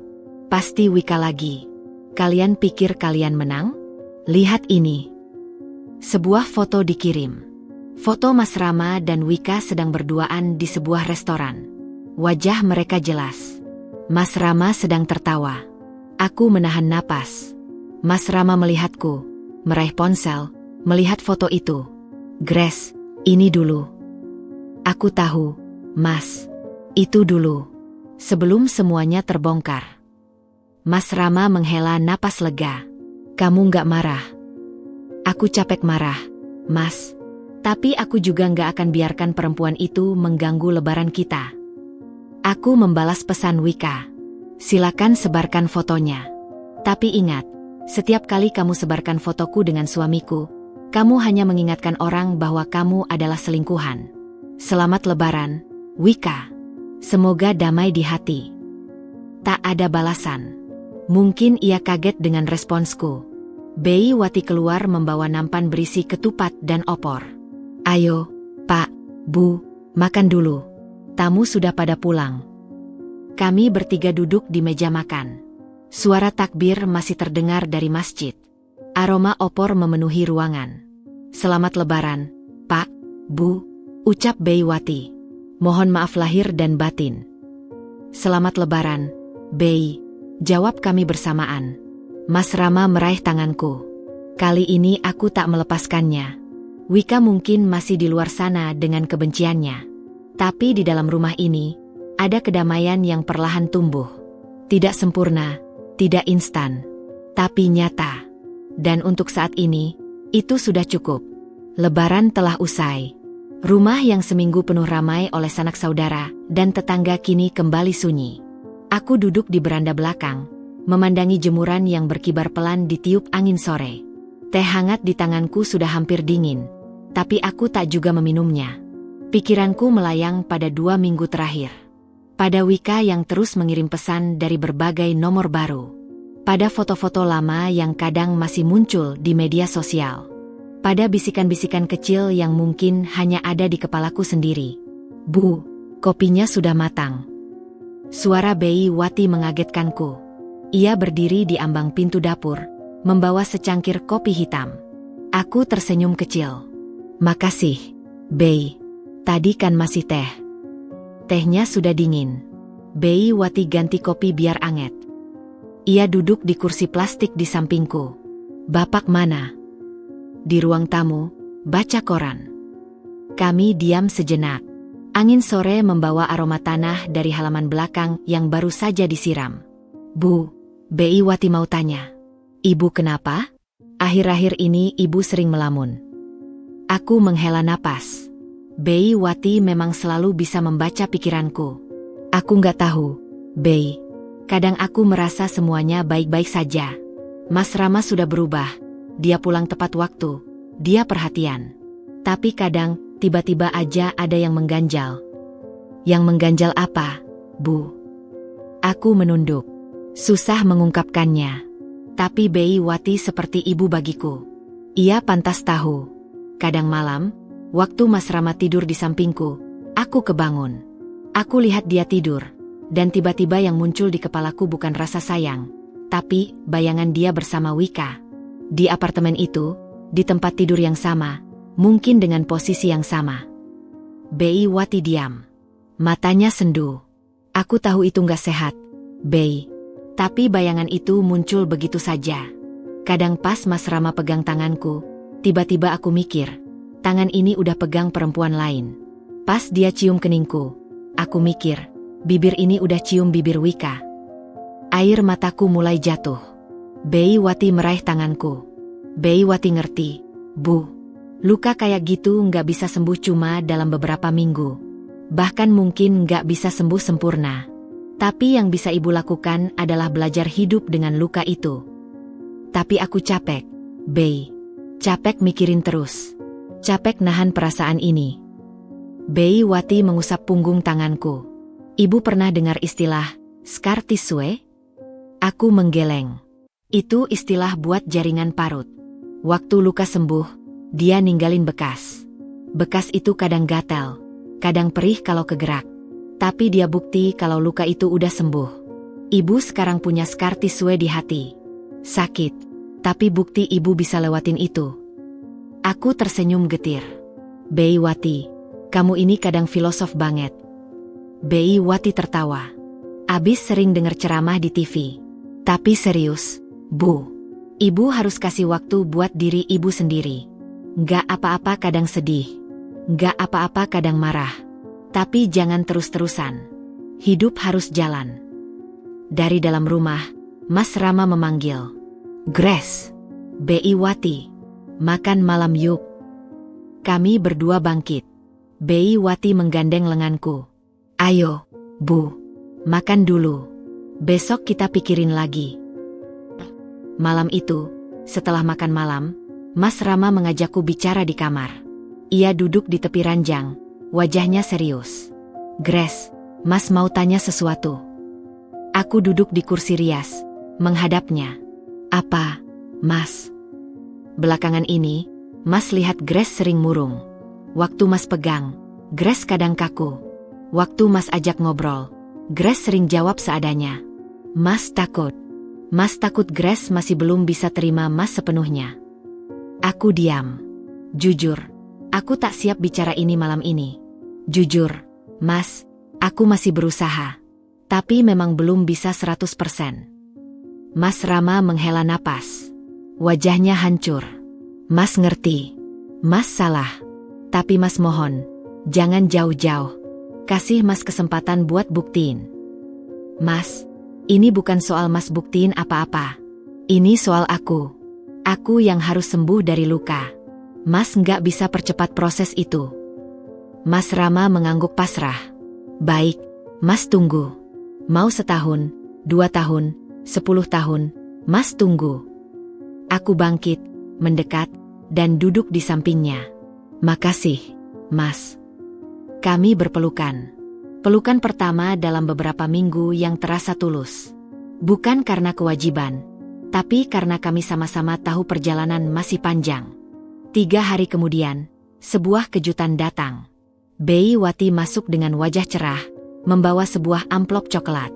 Pasti Wika lagi. Kalian pikir kalian menang? Lihat ini. Sebuah foto dikirim. Foto Mas Rama dan Wika sedang berduaan di sebuah restoran. Wajah mereka jelas. Mas Rama sedang tertawa. Aku menahan napas. Mas Rama melihatku, meraih ponsel, melihat foto itu. Grace, ini dulu. Aku tahu, Mas. Itu dulu. Sebelum semuanya terbongkar. Mas Rama menghela napas lega. Kamu nggak marah? Aku capek marah, Mas. Tapi aku juga nggak akan biarkan perempuan itu mengganggu lebaran kita. Aku membalas pesan Wika. Silakan sebarkan fotonya. Tapi ingat, setiap kali kamu sebarkan fotoku dengan suamiku, kamu hanya mengingatkan orang bahwa kamu adalah selingkuhan. Selamat Lebaran, Wika. Semoga damai di hati. Tak ada balasan. Mungkin ia kaget dengan responsku. Bei Wati keluar membawa nampan berisi ketupat dan opor. Ayo, Pak, Bu, makan dulu. Tamu sudah pada pulang. Kami bertiga duduk di meja makan. Suara takbir masih terdengar dari masjid. Aroma opor memenuhi ruangan. Selamat Lebaran, Pak, Bu, ucap Bei Wati. Mohon maaf lahir dan batin. Selamat Lebaran, Bei. Jawab kami bersamaan. Mas Rama meraih tanganku. Kali ini aku tak melepaskannya. Wika mungkin masih di luar sana dengan kebenciannya. Tapi di dalam rumah ini, ada kedamaian yang perlahan tumbuh. Tidak sempurna, tidak instan, tapi nyata. Dan untuk saat ini, itu sudah cukup. Lebaran telah usai. Rumah yang seminggu penuh ramai oleh sanak saudara dan tetangga kini kembali sunyi. Aku duduk di beranda belakang, memandangi jemuran yang berkibar pelan ditiup angin sore. Teh hangat di tanganku sudah hampir dingin, tapi aku tak juga meminumnya. Pikiranku melayang pada 2 minggu terakhir. Pada Wika yang terus mengirim pesan dari berbagai nomor baru. Pada foto-foto lama yang kadang masih muncul di media sosial. Pada bisikan-bisikan kecil yang mungkin hanya ada di kepalaku sendiri. Bu, kopinya sudah matang. Suara Bei Wati mengagetkanku. Ia berdiri di ambang pintu dapur, membawa secangkir kopi hitam. Aku tersenyum kecil. Makasih, Bei. Tadi kan masih teh. Tehnya sudah dingin. Bei Wati ganti kopi biar anget. Ia duduk di kursi plastik di sampingku. Bapak mana? Di ruang tamu, baca koran. Kami diam sejenak. Angin sore membawa aroma tanah dari halaman belakang yang baru saja disiram. Bu, Bei Wati mau tanya. Ibu kenapa? Akhir-akhir ini ibu sering melamun. Aku menghela napas. Bei Wati memang selalu bisa membaca pikiranku. Aku nggak tahu, Bei. Kadang aku merasa semuanya baik-baik saja. Mas Rama sudah berubah. Dia pulang tepat waktu. Dia perhatian. Tapi kadang, tiba-tiba aja ada yang mengganjal. Yang mengganjal apa, Bu? Aku menunduk. Susah mengungkapkannya. Tapi Bei Wati seperti ibu bagiku. Ia pantas tahu. Kadang malam, waktu Mas Rama tidur di sampingku, aku kebangun. Aku lihat dia tidur, dan tiba-tiba yang muncul di kepalaku bukan rasa sayang, tapi bayangan dia bersama Wika. Di apartemen itu, di tempat tidur yang sama, mungkin dengan posisi yang sama. Bei Wati diam. Matanya sendu. Aku tahu itu nggak sehat, Bei. Tapi bayangan itu muncul begitu saja. Kadang pas Mas Rama pegang tanganku, tiba-tiba aku mikir, tangan ini udah pegang perempuan lain. Pas dia cium keningku, aku mikir, bibir ini udah cium bibir Wika. Air mataku mulai jatuh. Bei Wati meraih tanganku. Bei Wati ngerti, Bu. Luka kayak gitu nggak bisa sembuh cuma dalam beberapa minggu. Bahkan mungkin nggak bisa sembuh sempurna. Tapi yang bisa ibu lakukan adalah belajar hidup dengan luka itu. Tapi aku capek, Bei. Capek mikirin terus. Capek nahan perasaan ini. Bei Wati mengusap punggung tanganku. Ibu pernah dengar istilah scar tissue? Aku menggeleng. Itu istilah buat jaringan parut. Waktu luka sembuh, dia ninggalin bekas. Bekas itu kadang gatal, kadang perih kalau kegerak. Tapi dia bukti kalau luka itu udah sembuh. Ibu sekarang punya scar tissue di hati. Sakit, tapi bukti ibu bisa lewatin itu. Aku tersenyum getir. Bei Wati, kamu ini kadang filosof banget. Bei Wati tertawa. Abis sering denger ceramah di TV. Tapi serius, Bu. Ibu harus kasih waktu buat diri ibu sendiri. Nggak apa-apa kadang sedih. Nggak apa-apa kadang marah. Tapi jangan terus-terusan. Hidup harus jalan. Dari dalam rumah, Mas Rama memanggil. Grace, Bei Wati, makan malam yuk. Kami berdua bangkit. Bei Wati menggandeng lenganku. Ayo, Bu, makan dulu. Besok kita pikirin lagi. Malam itu, setelah makan malam, Mas Rama mengajakku bicara di kamar. Ia duduk di tepi ranjang, wajahnya serius. Grace, Mas mau tanya sesuatu. Aku duduk di kursi rias, menghadapnya. Apa, Mas? Belakangan ini, Mas lihat Grace sering murung. Waktu Mas pegang, Grace kadang kaku. Waktu Mas ajak ngobrol, Grace sering jawab seadanya. Mas takut Grace masih belum bisa terima Mas sepenuhnya. Aku diam. Jujur, aku tak siap bicara ini malam ini. Jujur, Mas, aku masih berusaha. Tapi memang belum bisa 100%. Mas Rama menghela napas. Wajahnya hancur. Mas ngerti. Mas salah. Tapi Mas mohon, jangan jauh-jauh. Kasih Mas kesempatan buat buktiin. Mas, ini bukan soal Mas buktiin apa-apa. Ini soal aku. Aku yang harus sembuh dari luka. Mas nggak bisa percepat proses itu. Mas Rama mengangguk pasrah. Baik, Mas tunggu. Mau 1 tahun, 2 tahun, 10 tahun, Mas tunggu. Aku bangkit, mendekat, dan duduk di sampingnya. Makasih, Mas. Kami berpelukan. Pelukan pertama dalam beberapa minggu yang terasa tulus. Bukan karena kewajiban, tapi karena kami sama-sama tahu perjalanan masih panjang. 3 hari kemudian, sebuah kejutan datang. Bei Wati masuk dengan wajah cerah, membawa sebuah amplop coklat.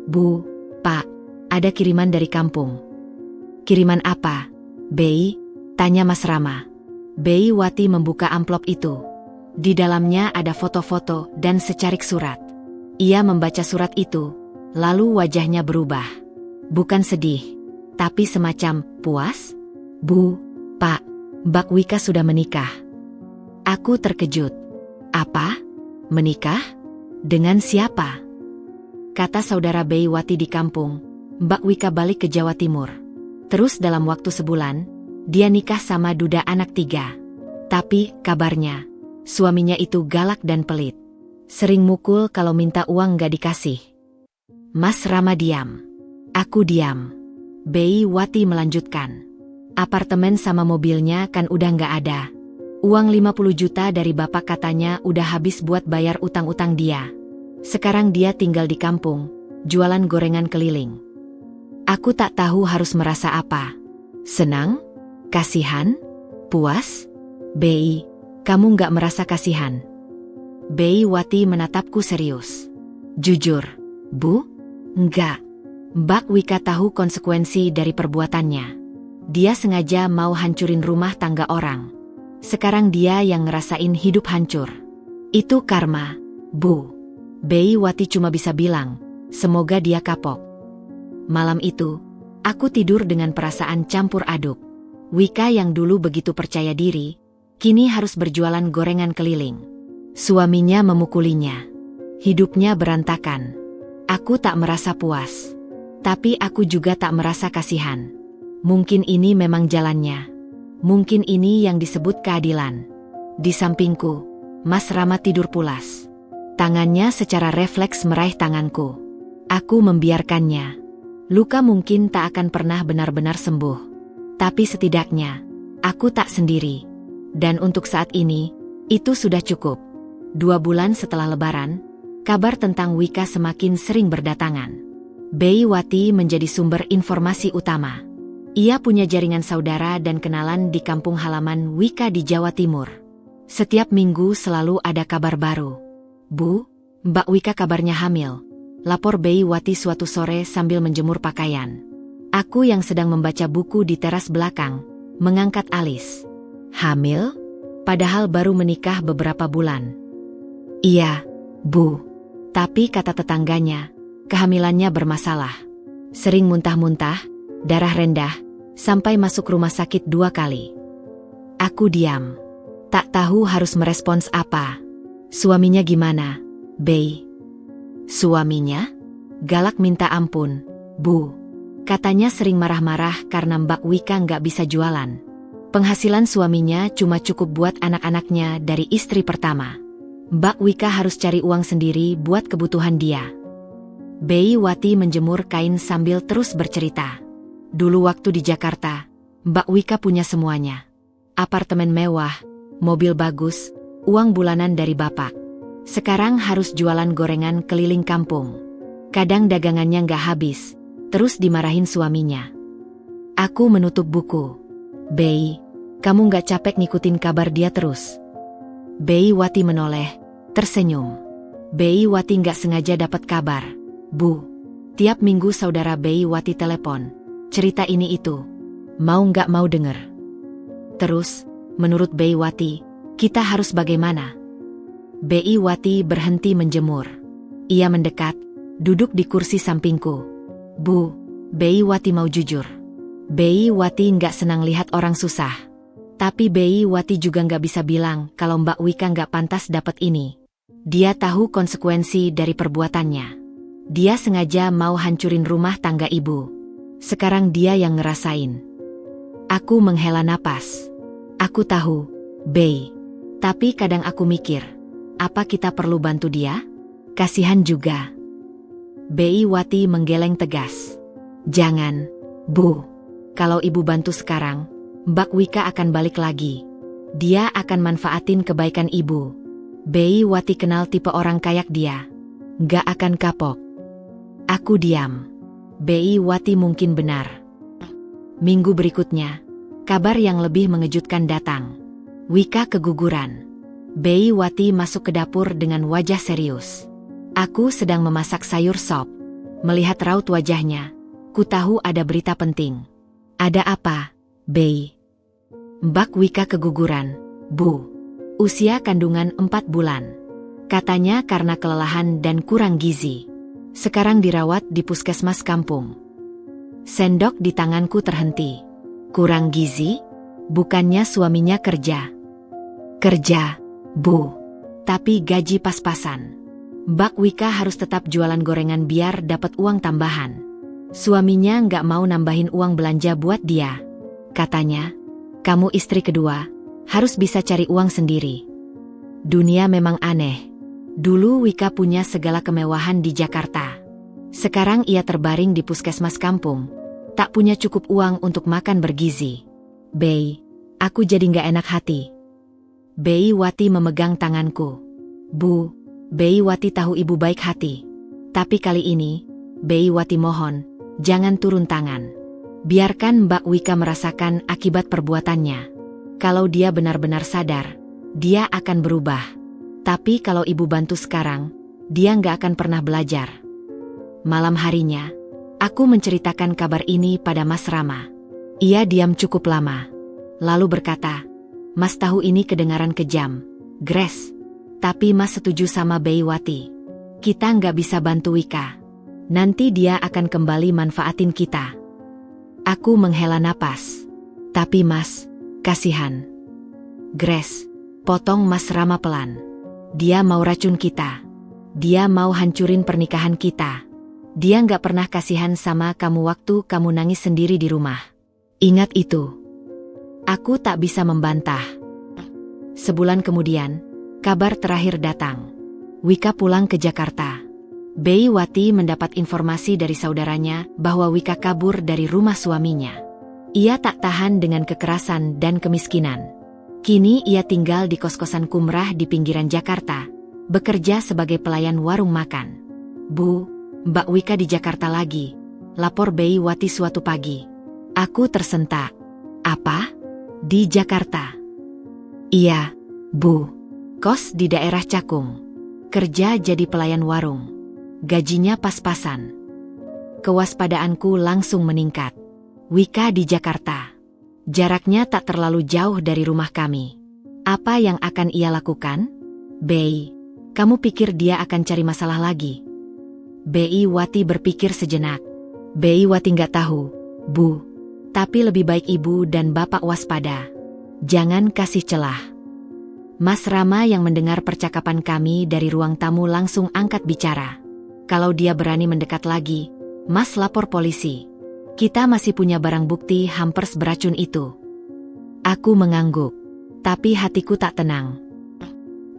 Bu, Pak, ada kiriman dari kampung. Kiriman apa, Bei? Tanya Mas Rama. Bei Wati membuka amplop itu. Di dalamnya ada foto-foto dan secarik surat. Ia membaca surat itu, lalu wajahnya berubah. Bukan sedih, tapi semacam puas. Bu, Pak, Mbak Wika sudah menikah. Aku terkejut. Apa? Menikah? Dengan siapa? Kata saudara Bei Wati di kampung, Mbak Wika balik ke Jawa Timur. Terus dalam waktu sebulan, dia nikah sama duda anak 3. Tapi, kabarnya, suaminya itu galak dan pelit. Sering mukul kalau minta uang gak dikasih. Mas Rama diam. Aku diam. Bei Wati melanjutkan. Apartemen sama mobilnya kan udah gak ada. Uang 50 juta dari bapak katanya udah habis buat bayar utang-utang dia. Sekarang dia tinggal di kampung, jualan gorengan keliling. Aku tak tahu harus merasa apa. Senang? Kasihan? Puas? Bei, kamu gak merasa kasihan? Bei Wati menatapku serius. Jujur, Bu? Enggak. Mbak Wika tahu konsekuensi dari perbuatannya. Dia sengaja mau hancurin rumah tangga orang. Sekarang dia yang ngerasain hidup hancur. Itu karma, Bu. Bei Wati cuma bisa bilang, semoga dia kapok. Malam itu, aku tidur dengan perasaan campur aduk. Wika yang dulu begitu percaya diri, kini harus berjualan gorengan keliling. Suaminya memukulinya. Hidupnya berantakan. Aku tak merasa puas. Tapi aku juga tak merasa kasihan. Mungkin ini memang jalannya. Mungkin ini yang disebut keadilan. Di sampingku, Mas Rama tidur pulas. Tangannya secara refleks meraih tanganku. Aku membiarkannya. Luka mungkin tak akan pernah benar-benar sembuh. Tapi setidaknya, aku tak sendiri. Dan untuk saat ini, itu sudah cukup. 2 bulan setelah Lebaran, kabar tentang Wika semakin sering berdatangan. Bei Wati menjadi sumber informasi utama. Ia punya jaringan saudara dan kenalan di kampung halaman Wika di Jawa Timur. Setiap minggu selalu ada kabar baru. "Bu, Mbak Wika kabarnya hamil," lapor Bei Wati suatu sore sambil menjemur pakaian. Aku yang sedang membaca buku di teras belakang, mengangkat alis. "Hamil? Padahal baru menikah beberapa bulan." "Iya, Bu. Tapi kata tetangganya, kehamilannya bermasalah. Sering muntah-muntah, darah rendah, sampai masuk rumah sakit 2 kali." Aku diam. Tak tahu harus merespons apa. "Suaminya gimana, Bei?" "Suaminya? Galak minta ampun, Bu. Katanya sering marah-marah karena Mbak Wika nggak bisa jualan. Penghasilan suaminya cuma cukup buat anak-anaknya dari istri pertama. Mbak Wika harus cari uang sendiri buat kebutuhan dia." Bei Wati menjemur kain sambil terus bercerita. "Dulu waktu di Jakarta, Mbak Wika punya semuanya. Apartemen mewah, mobil bagus, uang bulanan dari bapak. Sekarang harus jualan gorengan keliling kampung. Kadang dagangannya nggak habis, terus dimarahin suaminya." Aku menutup buku. "Bei, kamu nggak capek ngikutin kabar dia terus?" Bei Wati menoleh, tersenyum. Bei Wati nggak sengaja dapat kabar. "Bu, tiap minggu saudara Bei Wati telepon, cerita ini itu. Mau nggak mau denger." Terus, menurut Bei Wati, kita harus bagaimana? Bei Wati berhenti menjemur. Ia mendekat, duduk di kursi sampingku. "Bu, Bei Wati mau jujur." Bei Wati nggak senang lihat orang susah. Tapi Bei Wati juga nggak bisa bilang kalau Mbak Wika nggak pantas dapat ini. Dia tahu konsekuensi dari perbuatannya. Dia sengaja mau hancurin rumah tangga ibu. Sekarang dia yang ngerasain. Aku menghela napas. Aku tahu, Bei. Tapi kadang aku mikir, apa kita perlu bantu dia? Kasihan juga. Bei Wati menggeleng tegas. "Jangan, Bu. Kalau ibu bantu sekarang, Mbak Wika akan balik lagi. Dia akan manfaatin kebaikan ibu." Bei Wati kenal tipe orang kayak dia. Nggak akan kapok. Aku diam. Bei Wati mungkin benar. Minggu berikutnya, kabar yang lebih mengejutkan datang. Wika keguguran. Bei Wati masuk ke dapur dengan wajah serius. Aku sedang memasak sayur sop. Melihat raut wajahnya, ku tahu ada berita penting. "Ada apa, Bei?" "Mbak Wika keguguran, Bu. Usia kandungan 4 bulan. Katanya karena kelelahan dan kurang gizi. Sekarang dirawat di puskesmas kampung." Sendok di tanganku terhenti. "Kurang gizi? Bukannya suaminya kerja?" "Kerja, Bu. Tapi gaji pas-pasan. Mbak Wika harus tetap jualan gorengan biar dapat uang tambahan. Suaminya nggak mau nambahin uang belanja buat dia. Katanya, kamu istri kedua, harus bisa cari uang sendiri." Dunia memang aneh. Dulu Wika punya segala kemewahan di Jakarta. Sekarang ia terbaring di puskesmas kampung. Tak punya cukup uang untuk makan bergizi. "Bei, aku jadi nggak enak hati." Bei Wati memegang tanganku. "Bu, Bei Wati tahu ibu baik hati. Tapi kali ini, Bei Wati mohon, jangan turun tangan. Biarkan Mbak Wika merasakan akibat perbuatannya. Kalau dia benar-benar sadar, dia akan berubah. Tapi kalau ibu bantu sekarang, dia nggak akan pernah belajar." Malam harinya, aku menceritakan kabar ini pada Mas Rama. Ia diam cukup lama. Lalu berkata, "Mas tahu ini kedengaran kejam, Grace. Tapi Mas setuju sama Bei Wati. Kita nggak bisa bantu Wika. Nanti dia akan kembali manfaatin kita. Aku menghela napas. Tapi Mas, kasihan. Grace, potong Mas Rama pelan. Dia mau racun kita. Dia mau hancurin pernikahan kita. Dia nggak pernah kasihan sama kamu waktu kamu nangis sendiri di rumah. Ingat itu. Aku tak bisa membantah. Sebulan kemudian, kabar terakhir datang. Wika pulang ke Jakarta. Bei Wati mendapat informasi dari saudaranya bahwa Wika kabur dari rumah suaminya. Ia tak tahan dengan kekerasan dan kemiskinan. Kini ia tinggal di kos-kosan Kumrah di pinggiran Jakarta, bekerja sebagai pelayan warung makan. Bu, Mbak Wika di Jakarta lagi, lapor Bei Wati suatu pagi. Aku tersentak. Apa? Di Jakarta? Iya, Bu. Kos di daerah Cakung. Kerja jadi pelayan warung. Gajinya pas-pasan. Kewaspadaanku langsung meningkat. Wika di Jakarta. Jaraknya tak terlalu jauh dari rumah kami. Apa yang akan ia lakukan? Bei, kamu pikir dia akan cari masalah lagi? Bei Wati berpikir sejenak. Bei Wati nggak tahu, Bu. Tapi lebih baik Ibu dan Bapak waspada. Jangan kasih celah. Mas Rama yang mendengar percakapan kami dari ruang tamu langsung angkat bicara. Kalau dia berani mendekat lagi, Mas lapor polisi. Kita masih punya barang bukti hampers beracun itu. Aku mengangguk, tapi hatiku tak tenang.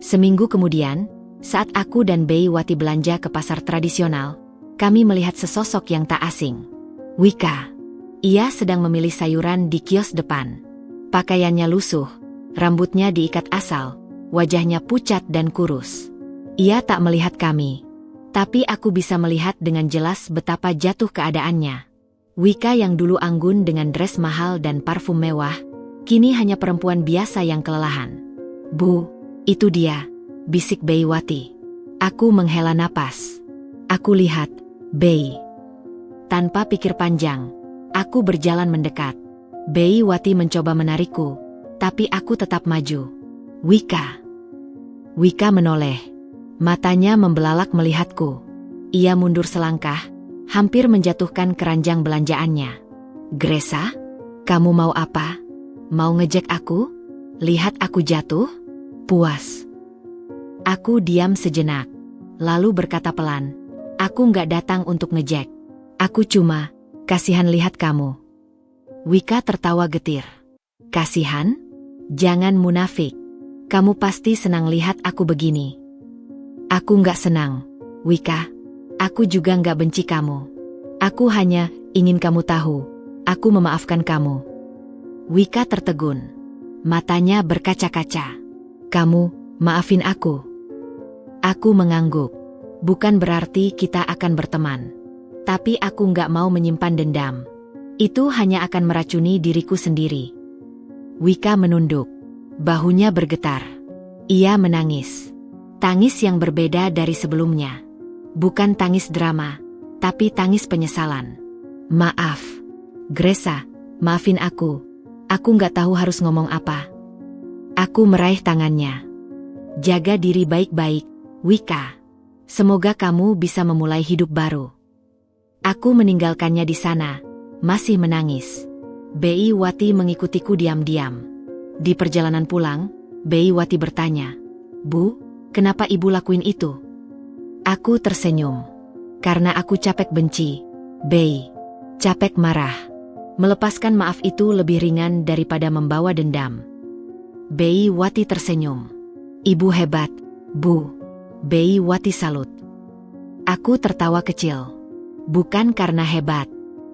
Seminggu kemudian, saat aku dan Bei Wati belanja ke pasar tradisional, kami melihat sesosok yang tak asing. Wika. Ia sedang memilih sayuran di kios depan. Pakaiannya lusuh, rambutnya diikat asal, wajahnya pucat dan kurus. Ia tak melihat kami. Tapi aku bisa melihat dengan jelas betapa jatuh keadaannya. Wika yang dulu anggun dengan dress mahal dan parfum mewah, kini hanya perempuan biasa yang kelelahan. Bu, itu dia, bisik Bei Wati. Aku menghela napas. Aku lihat, Bei. Tanpa pikir panjang, aku berjalan mendekat. Bei Wati mencoba menarikku, tapi aku tetap maju. Wika. Wika menoleh. Matanya membelalak melihatku. Ia mundur selangkah, hampir menjatuhkan keranjang belanjaannya. Gresa, kamu mau apa? Mau ngejek aku? Lihat aku jatuh? Puas. Aku diam sejenak, lalu berkata pelan, aku nggak datang untuk ngejek. Aku cuma, kasihan lihat kamu. Wika tertawa getir. Kasihan? Jangan munafik. Kamu pasti senang lihat aku begini. Aku nggak senang, Wika. Aku juga nggak benci kamu. Aku hanya ingin kamu tahu, aku memaafkan kamu. Wika tertegun. Matanya berkaca-kaca. Kamu, maafin aku. Aku mengangguk. Bukan berarti kita akan berteman. Tapi aku nggak mau menyimpan dendam. Itu hanya akan meracuni diriku sendiri. Wika menunduk. Bahunya bergetar. Ia menangis. Tangis yang berbeda dari sebelumnya. Bukan tangis drama, tapi tangis penyesalan. Maaf. Gresa, maafin aku. Aku nggak tahu harus ngomong apa. Aku meraih tangannya. Jaga diri baik-baik, Wika. Semoga kamu bisa memulai hidup baru. Aku meninggalkannya di sana, masih menangis. Bei Wati mengikutiku diam-diam. Di perjalanan pulang, Bei Wati bertanya, Bu, kenapa Ibu lakuin itu? Aku tersenyum. Karena aku capek benci, Bei. Capek marah. Melepaskan maaf itu lebih ringan daripada membawa dendam. Bei Wati tersenyum. Ibu hebat, Bu. Bei Wati salut. Aku tertawa kecil. Bukan karena hebat,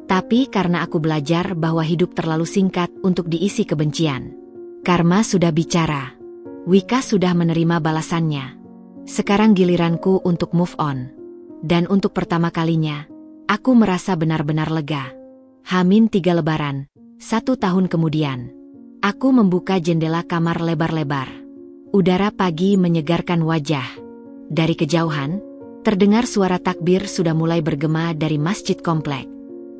tapi karena aku belajar bahwa hidup terlalu singkat untuk diisi kebencian. Karma sudah bicara. Wika sudah menerima balasannya. Sekarang giliranku untuk move on. Dan untuk pertama kalinya, aku merasa benar-benar lega. H-3 Lebaran, 1 tahun kemudian. Aku membuka jendela kamar lebar-lebar. Udara pagi menyegarkan wajah. Dari kejauhan, terdengar suara takbir sudah mulai bergema dari masjid komplek.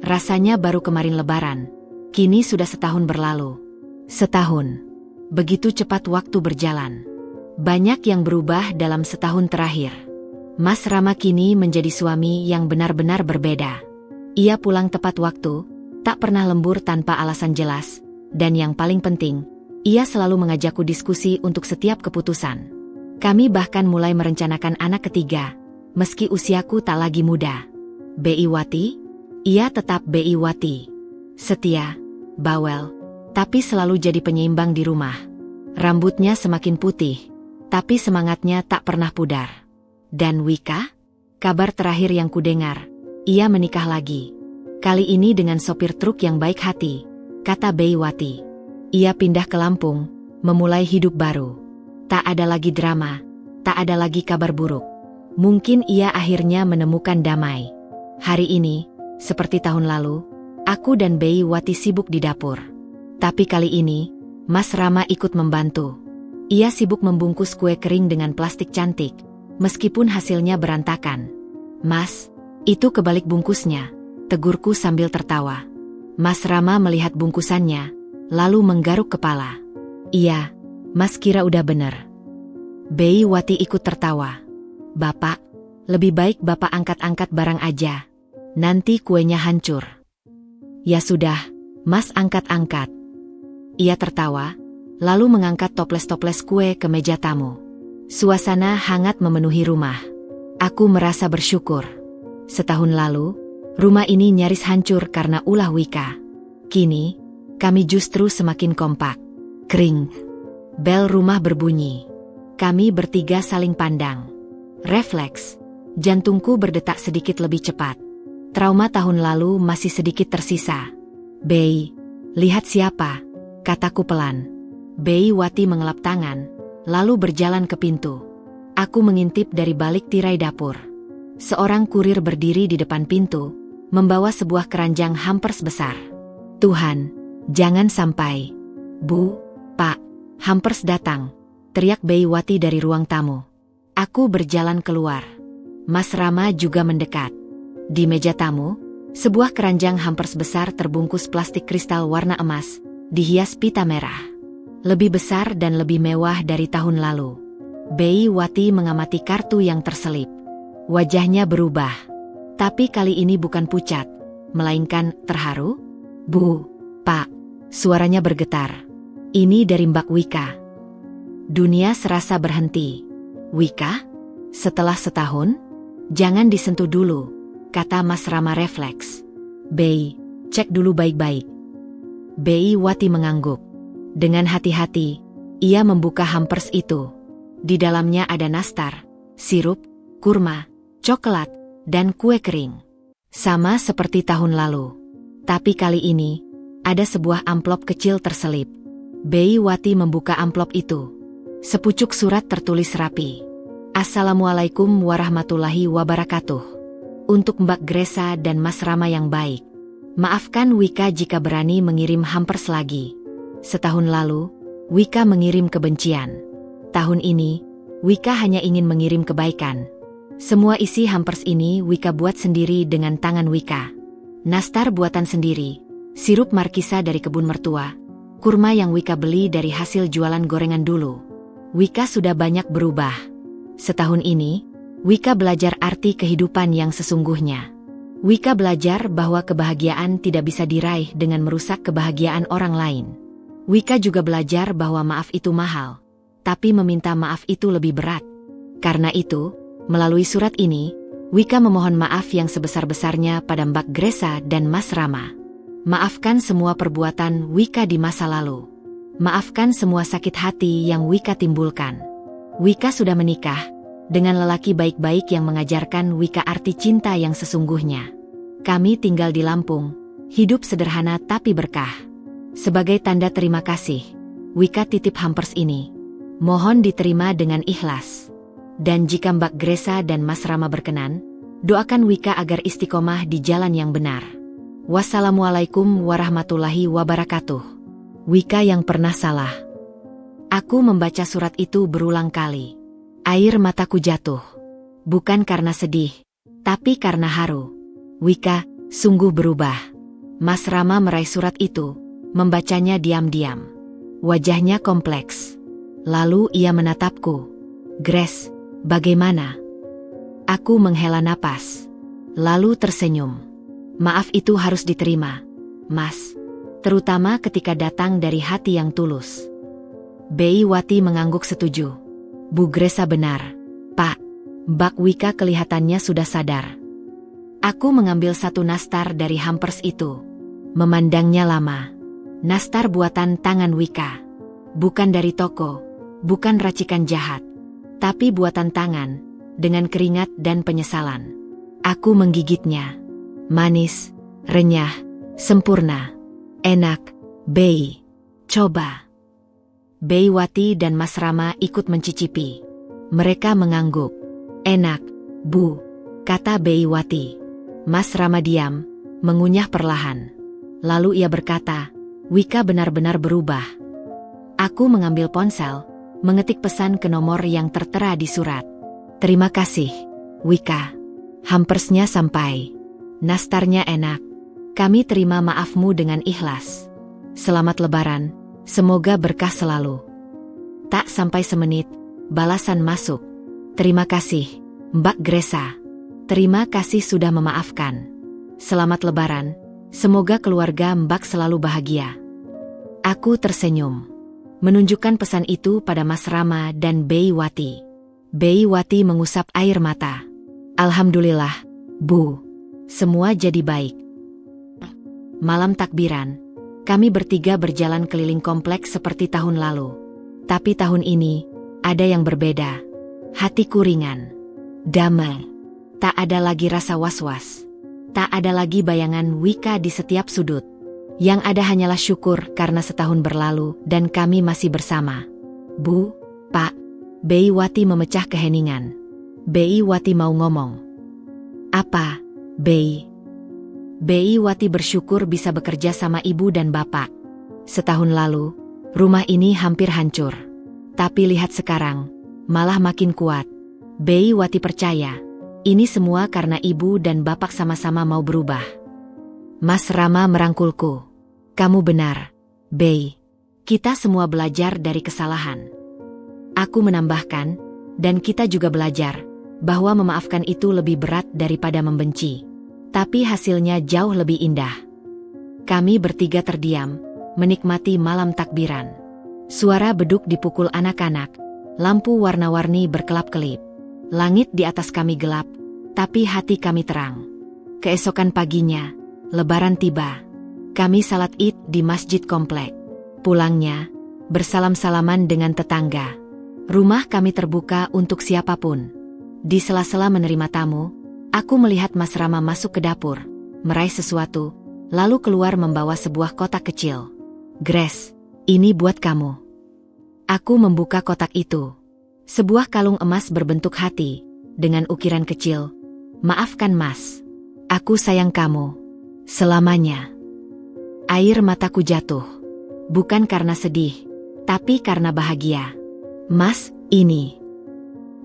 Rasanya baru kemarin Lebaran. Kini sudah setahun berlalu. Setahun. Begitu cepat waktu berjalan. Banyak yang berubah dalam setahun terakhir. Mas Rama kini menjadi suami yang benar-benar berbeda. Ia pulang tepat waktu, tak pernah lembur tanpa alasan jelas, dan yang paling penting, ia selalu mengajakku diskusi untuk setiap keputusan. Kami bahkan mulai merencanakan anak ketiga, meski usiaku tak lagi muda. Bi Wati? Ia tetap Bi Wati. Setia, bawel, tapi selalu jadi penyeimbang di rumah. Rambutnya semakin putih, tapi semangatnya tak pernah pudar. Dan Wika? Kabar terakhir yang kudengar, ia menikah lagi. Kali ini dengan sopir truk yang baik hati, kata Bi Wati. Ia pindah ke Lampung, memulai hidup baru. Tak ada lagi drama, tak ada lagi kabar buruk. Mungkin ia akhirnya menemukan damai. Hari ini, seperti tahun lalu, aku dan Bi Wati sibuk di dapur. Tapi kali ini, Mas Rama ikut membantu. Ia sibuk membungkus kue kering dengan plastik cantik, meskipun hasilnya berantakan. Mas, itu kebalik bungkusnya, tegurku sambil tertawa. Mas Rama melihat bungkusannya, lalu menggaruk kepala. Iya, Mas kira udah bener. Bi Wati ikut tertawa. Bapak, lebih baik Bapak angkat-angkat barang aja. Nanti kuenya hancur. Ya sudah, Mas angkat-angkat. Ia tertawa, lalu mengangkat toples-toples kue ke meja tamu. Suasana hangat memenuhi rumah. Aku merasa bersyukur. Setahun lalu, rumah ini nyaris hancur karena ulah Wika. Kini, kami justru semakin kompak. Kring. Bel rumah berbunyi. Kami bertiga saling pandang. Refleks. Jantungku berdetak sedikit lebih cepat. Trauma tahun lalu masih sedikit tersisa. Bei, lihat siapa, kataku pelan. Bi Wati mengelap tangan, lalu berjalan ke pintu. Aku mengintip dari balik tirai dapur. Seorang kurir berdiri di depan pintu, membawa sebuah keranjang hampers besar. Tuhan, jangan sampai. Bu, Pak, hampers datang, teriak Bi Wati dari ruang tamu. Aku berjalan keluar. Mas Rama juga mendekat. Di meja tamu, sebuah keranjang hampers besar terbungkus plastik kristal warna emas, dihias pita merah. Lebih besar dan lebih mewah dari tahun lalu. Bi Wati mengamati kartu yang terselip. Wajahnya berubah. Tapi kali ini bukan pucat, melainkan terharu. Bu, Pak, suaranya bergetar. Ini dari Mbak Wika. Dunia serasa berhenti. Wika? Setelah setahun? Jangan disentuh dulu, kata Mas Rama refleks. Bei, cek dulu baik-baik. Bi Wati mengangguk. Dengan hati-hati, ia membuka hampers itu. Di dalamnya ada nastar, sirup, kurma, coklat, dan kue kering. Sama seperti tahun lalu. Tapi kali ini, ada sebuah amplop kecil terselip. Bi Wati membuka amplop itu. Sepucuk surat tertulis rapi. Assalamualaikum warahmatullahi wabarakatuh. Untuk Mbak Gresa dan Mas Rama yang baik. Maafkan Wika jika berani mengirim hampers lagi. Setahun lalu, Wika mengirim kebencian. Tahun ini, Wika hanya ingin mengirim kebaikan. Semua isi hampers ini Wika buat sendiri dengan tangan Wika. Nastar buatan sendiri, sirup markisa dari kebun mertua, kurma yang Wika beli dari hasil jualan gorengan dulu. Wika sudah banyak berubah. Setahun ini, Wika belajar arti kehidupan yang sesungguhnya. Wika belajar bahwa kebahagiaan tidak bisa diraih dengan merusak kebahagiaan orang lain. Wika juga belajar bahwa maaf itu mahal, tapi meminta maaf itu lebih berat. Karena itu, melalui surat ini, Wika memohon maaf yang sebesar-besarnya pada Mbak Gresa dan Mas Rama. Maafkan semua perbuatan Wika di masa lalu. Maafkan semua sakit hati yang Wika timbulkan. Wika sudah menikah dengan lelaki baik-baik yang mengajarkan Wika arti cinta yang sesungguhnya. Kami tinggal di Lampung, hidup sederhana tapi berkah. Sebagai tanda terima kasih, Wika titip hampers ini. Mohon diterima dengan ikhlas. Dan jika Mbak Gresa dan Mas Rama berkenan, doakan Wika agar istiqomah di jalan yang benar. Wassalamualaikum warahmatullahi wabarakatuh. Wika yang pernah salah. Aku membaca surat itu berulang kali. Air mataku jatuh. Bukan karena sedih, tapi karena haru. Wika, sungguh berubah. Mas Rama meraih surat itu, membacanya diam-diam. Wajahnya kompleks. Lalu ia menatapku. Grace, bagaimana? Aku menghela napas, lalu tersenyum. Maaf itu harus diterima, Mas. Terutama ketika datang dari hati yang tulus. Bei Wati mengangguk setuju. Bu Gresa benar, Pak. Mbak Wika kelihatannya sudah sadar. Aku mengambil satu nastar dari hampers itu. Memandangnya lama. Nastar buatan tangan Wika. Bukan dari toko, bukan racikan jahat. Tapi buatan tangan, dengan keringat dan penyesalan. Aku menggigitnya. Manis, renyah, sempurna. Enak, Bei. Coba. Bei Wati dan Mas Rama ikut mencicipi. Mereka mengangguk. Enak, Bu, kata Bei Wati. Mas Rama diam, mengunyah perlahan. Lalu ia berkata, Wika benar-benar berubah. Aku mengambil ponsel, mengetik pesan ke nomor yang tertera di surat. Terima kasih, Wika. Hampersnya sampai. Nastarnya enak. Kami terima maafmu dengan ikhlas. Selamat Lebaran, semoga berkah selalu. Tak sampai semenit, balasan masuk. Terima kasih, Mbak Gresa. Terima kasih sudah memaafkan. Selamat Lebaran, semoga keluarga Mbak selalu bahagia. Aku tersenyum. Menunjukkan pesan itu pada Mas Rama dan Bei Wati. Bei Wati mengusap air mata. Alhamdulillah, Bu. Semua jadi baik. Malam takbiran, kami bertiga berjalan keliling kompleks seperti tahun lalu. Tapi tahun ini, ada yang berbeda. Hatiku ringan. Damai. Tak ada lagi rasa was-was. Tak ada lagi bayangan Wika di setiap sudut. Yang ada hanyalah syukur karena setahun berlalu dan kami masih bersama. Bu, Pak. Bei Wati memecah keheningan. Bei Wati mau ngomong. Apa, Bei? Bei Wati bersyukur bisa bekerja sama ibu dan bapak. Setahun lalu, rumah ini hampir hancur. Tapi lihat sekarang, malah makin kuat. Bei Wati percaya, ini semua karena ibu dan bapak sama-sama mau berubah. Mas Rama merangkulku. Kamu benar, Bei. Kita semua belajar dari kesalahan. Aku menambahkan, dan kita juga belajar, bahwa memaafkan itu lebih berat daripada membenci. Tapi hasilnya jauh lebih indah. Kami bertiga terdiam, menikmati malam takbiran. Suara beduk dipukul anak-anak, lampu warna-warni berkelap-kelip. Langit di atas kami gelap, tapi hati kami terang. Keesokan paginya, Lebaran tiba. Kami salat Id di masjid komplek. Pulangnya, bersalam-salaman dengan tetangga. Rumah kami terbuka untuk siapapun. Di sela-sela menerima tamu, aku melihat Mas Rama masuk ke dapur, meraih sesuatu, lalu keluar membawa sebuah kotak kecil. Grace, ini buat kamu. Aku membuka kotak itu. Sebuah kalung emas berbentuk hati, dengan ukiran kecil. Maafkan Mas. Aku sayang kamu. Selamanya. Air mataku jatuh. Bukan karena sedih, tapi karena bahagia. Mas, ini.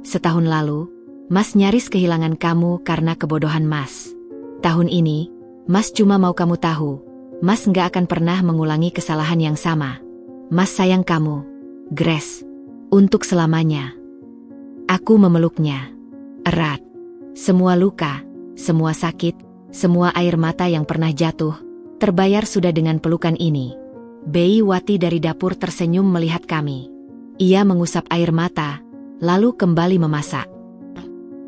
Setahun lalu, Mas nyaris kehilangan kamu karena kebodohan Mas. Tahun ini, Mas cuma mau kamu tahu, Mas nggak akan pernah mengulangi kesalahan yang sama. Mas sayang kamu, Grace, untuk selamanya. Aku memeluknya. Erat. Semua luka, semua sakit, semua air mata yang pernah jatuh, terbayar sudah dengan pelukan ini. Bei Wati dari dapur tersenyum melihat kami. Ia mengusap air mata, lalu kembali memasak.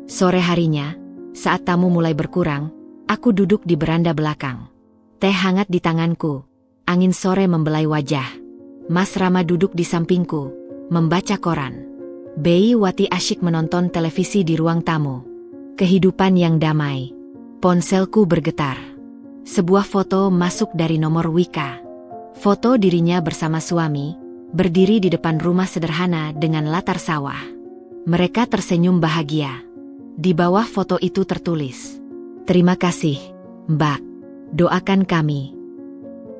Sore harinya, saat tamu mulai berkurang, aku duduk di beranda belakang. Teh hangat di tanganku, angin sore membelai wajah. Mas Rama duduk di sampingku, membaca koran. Bei Wati asyik menonton televisi di ruang tamu. Kehidupan yang damai. Ponselku bergetar. Sebuah foto masuk dari nomor Wika. Foto dirinya bersama suami, berdiri di depan rumah sederhana dengan latar sawah. Mereka tersenyum bahagia. Di bawah foto itu tertulis, "Terima kasih, Mbak. Doakan kami."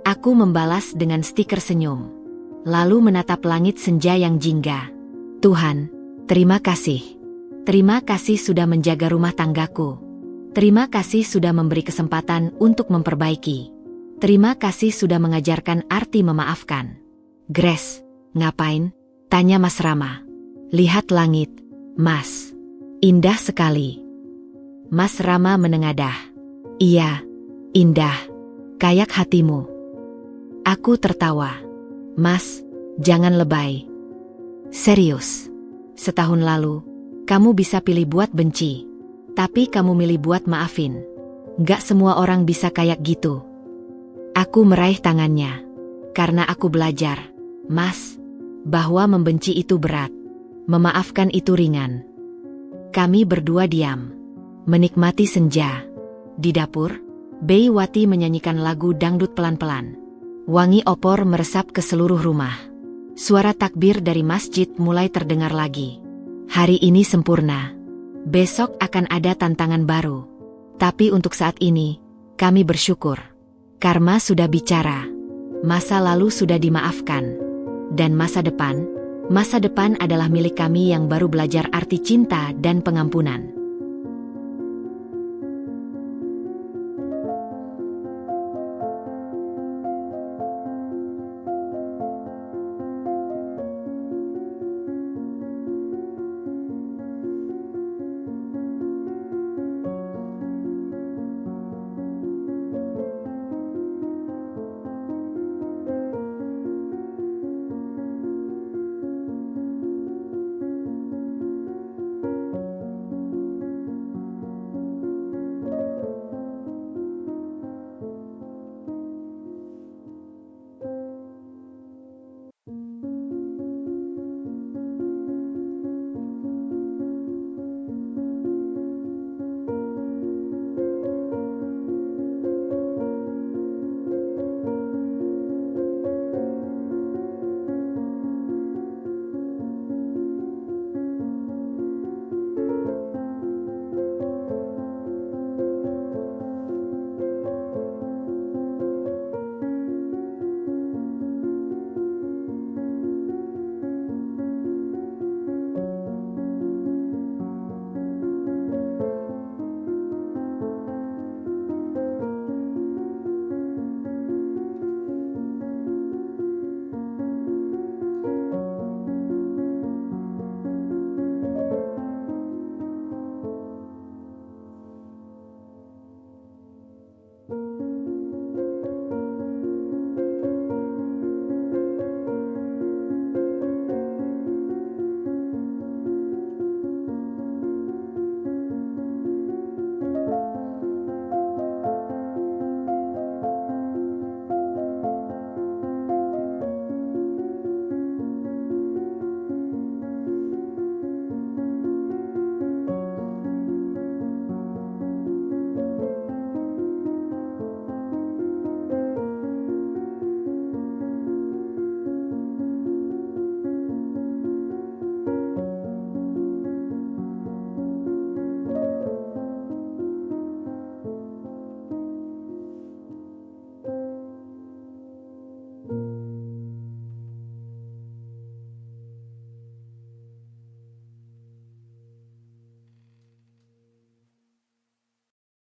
Aku membalas dengan stiker senyum. Lalu menatap langit senja yang jingga. Tuhan, terima kasih. Terima kasih sudah menjaga rumah tanggaku. Terima kasih sudah memberi kesempatan untuk memperbaiki. Terima kasih sudah mengajarkan arti memaafkan. Grace, ngapain? Tanya Mas Rama. Lihat langit, Mas. Indah sekali. Mas Rama menengadah. Iya, indah. Kayak hatimu. Aku tertawa. Mas, jangan lebay. Serius. Setahun lalu, kamu bisa pilih buat benci. Tapi kamu milih buat maafin. Gak semua orang bisa kayak gitu. Aku meraih tangannya. Karena aku belajar, Mas, bahwa membenci itu berat. Memaafkan itu ringan. Kami berdua diam. Menikmati senja. Di dapur, Beiwati menyanyikan lagu dangdut pelan-pelan. Wangi opor meresap ke seluruh rumah. Suara takbir dari masjid mulai terdengar lagi. Hari ini sempurna. Besok akan ada tantangan baru. Tapi untuk saat ini, kami bersyukur. Karma sudah bicara. Masa lalu sudah dimaafkan. Dan masa depan adalah milik kami yang baru belajar arti cinta dan pengampunan.